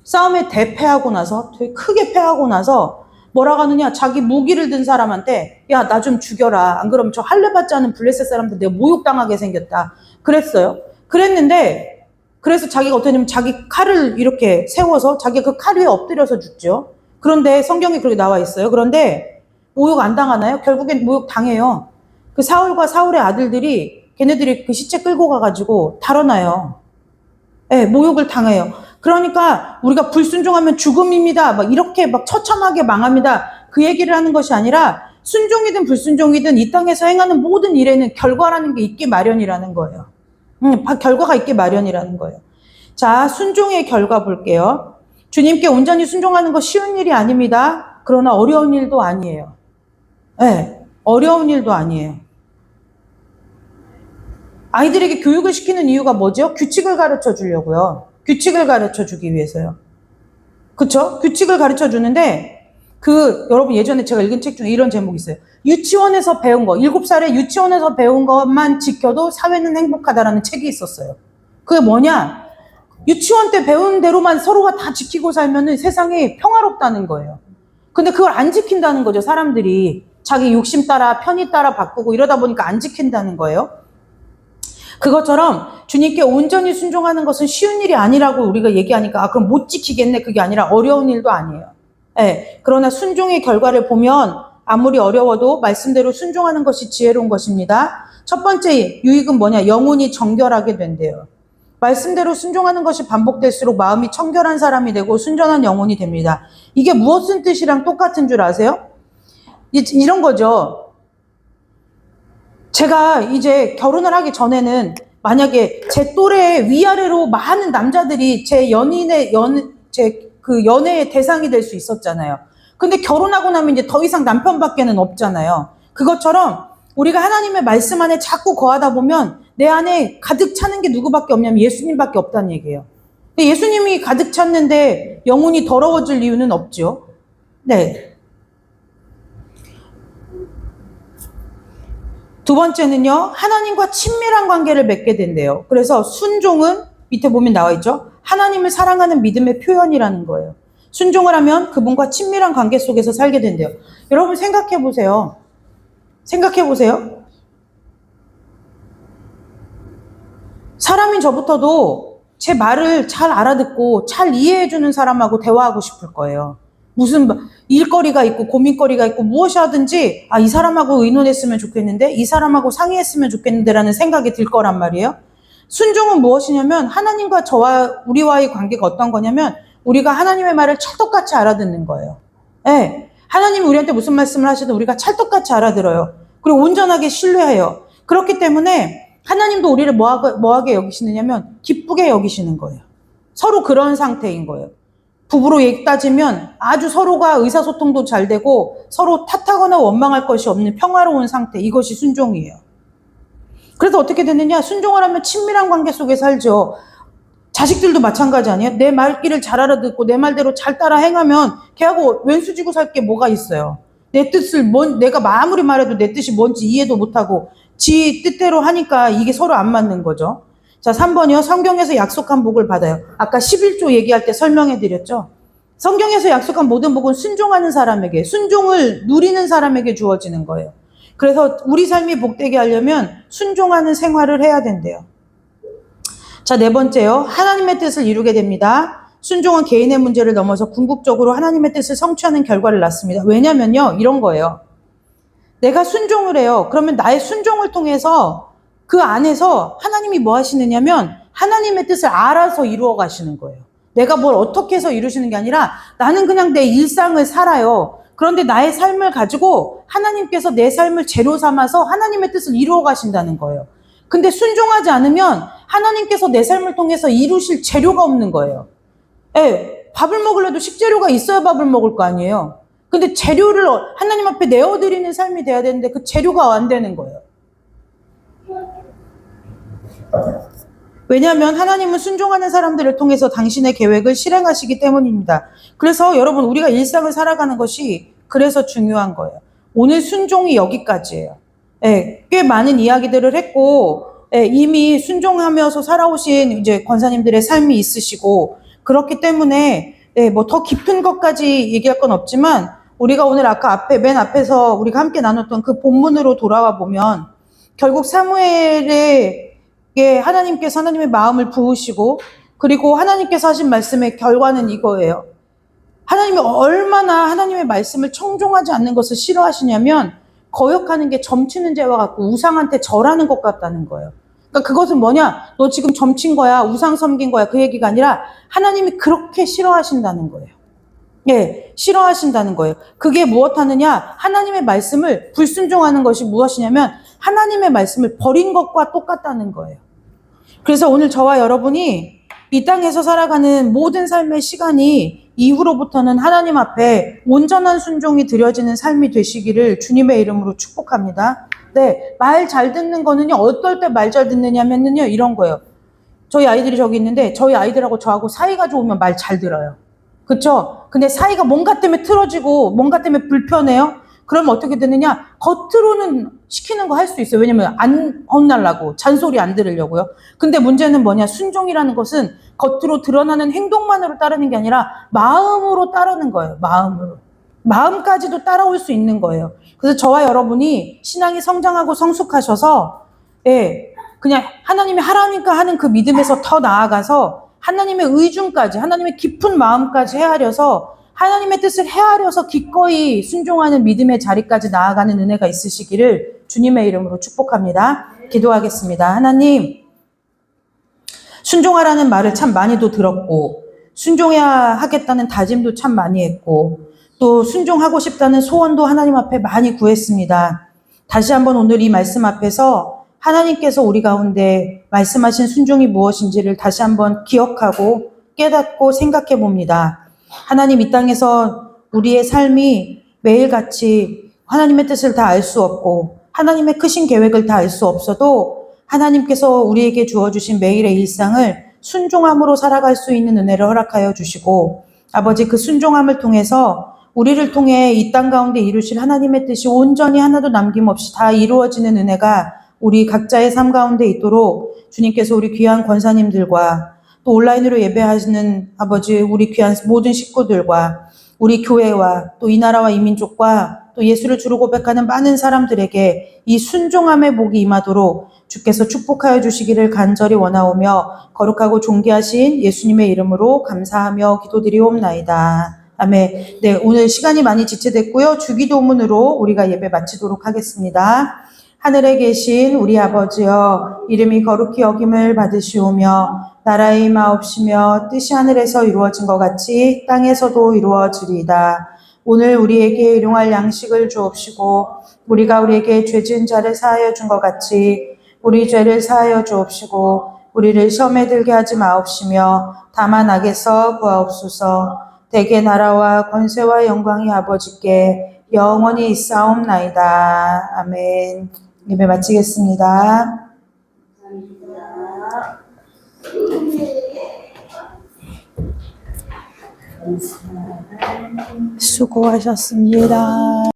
[SPEAKER 1] 싸움에 대패하고 나서 되게 크게 패하고 나서 뭐라고 하느냐, 자기 무기를 든 사람한테 야, 나 좀 죽여라. 안 그러면 저 할례받지 않은 블레셋 사람들 내가 모욕당하게 생겼다. 그랬어요. 그랬는데 그래서 자기가 어떻게 하냐면 자기 칼을 이렇게 세워서 자기 그 칼 위에 엎드려서 죽죠. 그런데 성경에 그렇게 나와 있어요. 그런데 모욕 안 당하나요? 결국엔 모욕 당해요. 그 사울과 사울의 아들들이 걔네들이 그 시체 끌고 가가지고 달아나요. 모욕을 당해요. 그러니까 우리가 불순종하면 죽음입니다. 이렇게 처참하게 망합니다. 그 얘기를 하는 것이 아니라 순종이든 불순종이든 이 땅에서 행하는 모든 일에는 결과라는 게 있기 마련이라는 거예요. 결과가 있기 마련이라는 거예요. 자, 순종의 결과 볼게요. 주님께 온전히 순종하는 거 쉬운 일이 아닙니다. 그러나 어려운 일도 아니에요. 어려운 일도 아니에요. 아이들에게 교육을 시키는 이유가 뭐죠? 규칙을 가르쳐 주려고요. 규칙을 가르쳐 주기 위해서요. 그쵸? 규칙을 가르쳐 주는데, 여러분 예전에 제가 읽은 책 중에 이런 제목이 있어요. 유치원에서 배운 거, 7살에 유치원에서 배운 것만 지켜도 사회는 행복하다라는 책이 있었어요. 그게 뭐냐? 유치원 때 배운 대로만 서로가 다 지키고 살면은 세상이 평화롭다는 거예요. 근데 그걸 안 지킨다는 거죠, 사람들이. 자기 욕심 따라, 편의 따라 바꾸고 이러다 보니까 안 지킨다는 거예요. 그것처럼 주님께 온전히 순종하는 것은 쉬운 일이 아니라고 우리가 얘기하니까 그럼 못 지키겠네. 그게 아니라 어려운 일도 아니에요. 그러나 순종의 결과를 보면 아무리 어려워도 말씀대로 순종하는 것이 지혜로운 것입니다. 첫 번째 유익은 뭐냐? 영혼이 정결하게 된대요. 말씀대로 순종하는 것이 반복될수록 마음이 청결한 사람이 되고 순전한 영혼이 됩니다. 이게 무엇은 뜻이랑 똑같은 줄 아세요? 이런 거죠. 제가 이제 결혼을 하기 전에는 만약에 제 또래 위아래로 많은 남자들이 제 연애의 대상이 될 수 있었잖아요. 근데 결혼하고 나면 이제 더 이상 남편밖에는 없잖아요. 그것처럼 우리가 하나님의 말씀 안에 자꾸 거하다 보면 내 안에 가득 차는 게 누구밖에 없냐면 예수님밖에 없다는 얘기예요. 예수님이 가득 찼는데 영혼이 더러워질 이유는 없죠. 네. 두 번째는요, 하나님과 친밀한 관계를 맺게 된대요. 그래서 순종은 밑에 보면 나와 있죠. 하나님을 사랑하는 믿음의 표현이라는 거예요. 순종을 하면 그분과 친밀한 관계 속에서 살게 된대요. 여러분 생각해 보세요. 사람인 저부터도 제 말을 잘 알아듣고 잘 이해해주는 사람하고 대화하고 싶을 거예요. 무슨 일거리가 있고 고민거리가 있고 무엇이 하든지 이 사람하고 의논했으면 좋겠는데 이 사람하고 상의했으면 좋겠는데 라는 생각이 들 거란 말이에요. 순종은 무엇이냐면 하나님과 저와 우리와의 관계가 어떤 거냐면 우리가 하나님의 말을 찰떡같이 알아듣는 거예요. 예. 하나님이 우리한테 무슨 말씀을 하시든 우리가 찰떡같이 알아들어요. 그리고 온전하게 신뢰해요. 그렇기 때문에 하나님도 우리를 뭐하게 여기시느냐면 기쁘게 여기시는 거예요. 서로 그런 상태인 거예요. 부부로 얘기 따지면 아주 서로가 의사소통도 잘 되고 서로 탓하거나 원망할 것이 없는 평화로운 상태. 이것이 순종이에요. 그래서 어떻게 되느냐? 순종을 하면 친밀한 관계 속에 살죠. 자식들도 마찬가지 아니에요? 내 말귀를 잘 알아듣고 내 말대로 잘 따라 행하면 걔하고 왼수지고 살 게 뭐가 있어요? 내 뜻을 내가 아무리 말해도 내 뜻이 뭔지 이해도 못하고 지 뜻대로 하니까 이게 서로 안 맞는 거죠. 자, 3번이요. 성경에서 약속한 복을 받아요. 아까 11조 얘기할 때 설명해 드렸죠. 성경에서 약속한 모든 복은 순종하는 사람에게, 순종을 누리는 사람에게 주어지는 거예요. 그래서 우리 삶이 복되게 하려면 순종하는 생활을 해야 된대요. 자, 4번째요. 하나님의 뜻을 이루게 됩니다. 순종은 개인의 문제를 넘어서 궁극적으로 하나님의 뜻을 성취하는 결과를 낳습니다. 왜냐면요, 이런 거예요. 내가 순종을 해요. 그러면 나의 순종을 통해서 그 안에서 하나님이 뭐 하시느냐면 하나님의 뜻을 알아서 이루어 가시는 거예요. 내가 뭘 어떻게 해서 이루시는 게 아니라 나는 그냥 내 일상을 살아요. 그런데 나의 삶을 가지고 하나님께서 내 삶을 재료 삼아서 하나님의 뜻을 이루어 가신다는 거예요. 근데 순종하지 않으면 하나님께서 내 삶을 통해서 이루실 재료가 없는 거예요. 예, 밥을 먹으려도 식재료가 있어야 밥을 먹을 거 아니에요. 근데 재료를 하나님 앞에 내어드리는 삶이 돼야 되는데 그 재료가 안 되는 거예요. 왜냐하면 하나님은 순종하는 사람들을 통해서 당신의 계획을 실행하시기 때문입니다. 그래서 여러분 우리가 일상을 살아가는 것이 그래서 중요한 거예요. 오늘 순종이 여기까지예요. 예, 꽤 많은 이야기들을 했고 이미 순종하면서 살아오신 이제 권사님들의 삶이 있으시고 그렇기 때문에 뭐 더 깊은 것까지 얘기할 건 없지만 우리가 오늘 아까 맨 앞에서 우리가 함께 나눴던 그 본문으로 돌아와 보면 결국 사무엘에게 하나님께서 하나님의 마음을 부으시고 그리고 하나님께서 하신 말씀의 결과는 이거예요. 하나님이 얼마나 하나님의 말씀을 청종하지 않는 것을 싫어하시냐면 거역하는 게 점치는 죄와 같고 우상한테 절하는 것 같다는 거예요. 그러니까 그것은 뭐냐? 너 지금 점친 거야, 우상 섬긴 거야 그 얘기가 아니라 하나님이 그렇게 싫어하신다는 거예요. 예, 싫어하신다는 거예요. 그게 무엇하느냐? 하나님의 말씀을 불순종하는 것이 무엇이냐면 하나님의 말씀을 버린 것과 똑같다는 거예요. 그래서 오늘 저와 여러분이 이 땅에서 살아가는 모든 삶의 시간이 이후로부터는 하나님 앞에 온전한 순종이 드려지는 삶이 되시기를 주님의 이름으로 축복합니다. 네, 말 잘 듣는 거는요, 어떨 때 말 잘 듣느냐면요, 이런 거예요. 저희 아이들이 저기 있는데 저희 아이들하고 저하고 사이가 좋으면 말 잘 들어요. 그쵸? 근데 사이가 뭔가 때문에 틀어지고 뭔가 때문에 불편해요? 그럼 어떻게 되느냐? 겉으로는 시키는 거 할 수 있어요. 왜냐면 안 혼날라고, 잔소리 안 들으려고요. 근데 문제는 뭐냐? 순종이라는 것은 겉으로 드러나는 행동만으로 따르는 게 아니라 마음으로 따르는 거예요. 마음으로. 마음까지도 따라올 수 있는 거예요. 그래서 저와 여러분이 신앙이 성장하고 성숙하셔서 그냥 하나님이 하라니까 하는 그 믿음에서 더 나아가서 하나님의 의중까지, 하나님의 깊은 마음까지 헤아려서 하나님의 뜻을 헤아려서 기꺼이 순종하는 믿음의 자리까지 나아가는 은혜가 있으시기를 주님의 이름으로 축복합니다. 기도하겠습니다. 하나님, 순종하라는 말을 참 많이도 들었고 순종해야 하겠다는 다짐도 참 많이 했고 또 순종하고 싶다는 소원도 하나님 앞에 많이 구했습니다. 다시 한번 오늘 이 말씀 앞에서 하나님께서 우리 가운데 말씀하신 순종이 무엇인지를 다시 한번 기억하고 깨닫고 생각해 봅니다. 하나님, 이 땅에서 우리의 삶이 매일같이 하나님의 뜻을 다 알 수 없고 하나님의 크신 계획을 다 알 수 없어도 하나님께서 우리에게 주어주신 매일의 일상을 순종함으로 살아갈 수 있는 은혜를 허락하여 주시고 아버지, 그 순종함을 통해서 우리를 통해 이 땅 가운데 이루실 하나님의 뜻이 온전히 하나도 남김없이 다 이루어지는 은혜가 우리 각자의 삶 가운데 있도록 주님께서 우리 귀한 권사님들과 또 온라인으로 예배하시는 아버지 우리 귀한 모든 식구들과 우리 교회와 또 이 나라와 이 민족과 또 예수를 주로 고백하는 많은 사람들에게 이 순종함의 복이 임하도록 주께서 축복하여 주시기를 간절히 원하오며 거룩하고 존귀하신 예수님의 이름으로 감사하며 기도드리옵나이다. 아멘. 네, 오늘 시간이 많이 지체됐고요. 주기도문으로 우리가 예배 마치도록 하겠습니다. 하늘에 계신 우리 아버지여, 이름이 거룩히 여김을 받으시오며 나라의 임하옵시며 뜻이 하늘에서 이루어진 것 같이 땅에서도 이루어지리이다. 오늘 우리에게 일용할 양식을 주옵시고 우리가 우리에게 죄 지은 자를 사하여 준 것 같이 우리 죄를 사하여 주옵시고 우리를 시험에 들게 하지 마옵시며 다만 악에서 구하옵소서. 대개 나라와 권세와 영광이 아버지께 영원히 있사옵나이다. 아멘. 예배 마치겠습니다. 수고하셨습니다.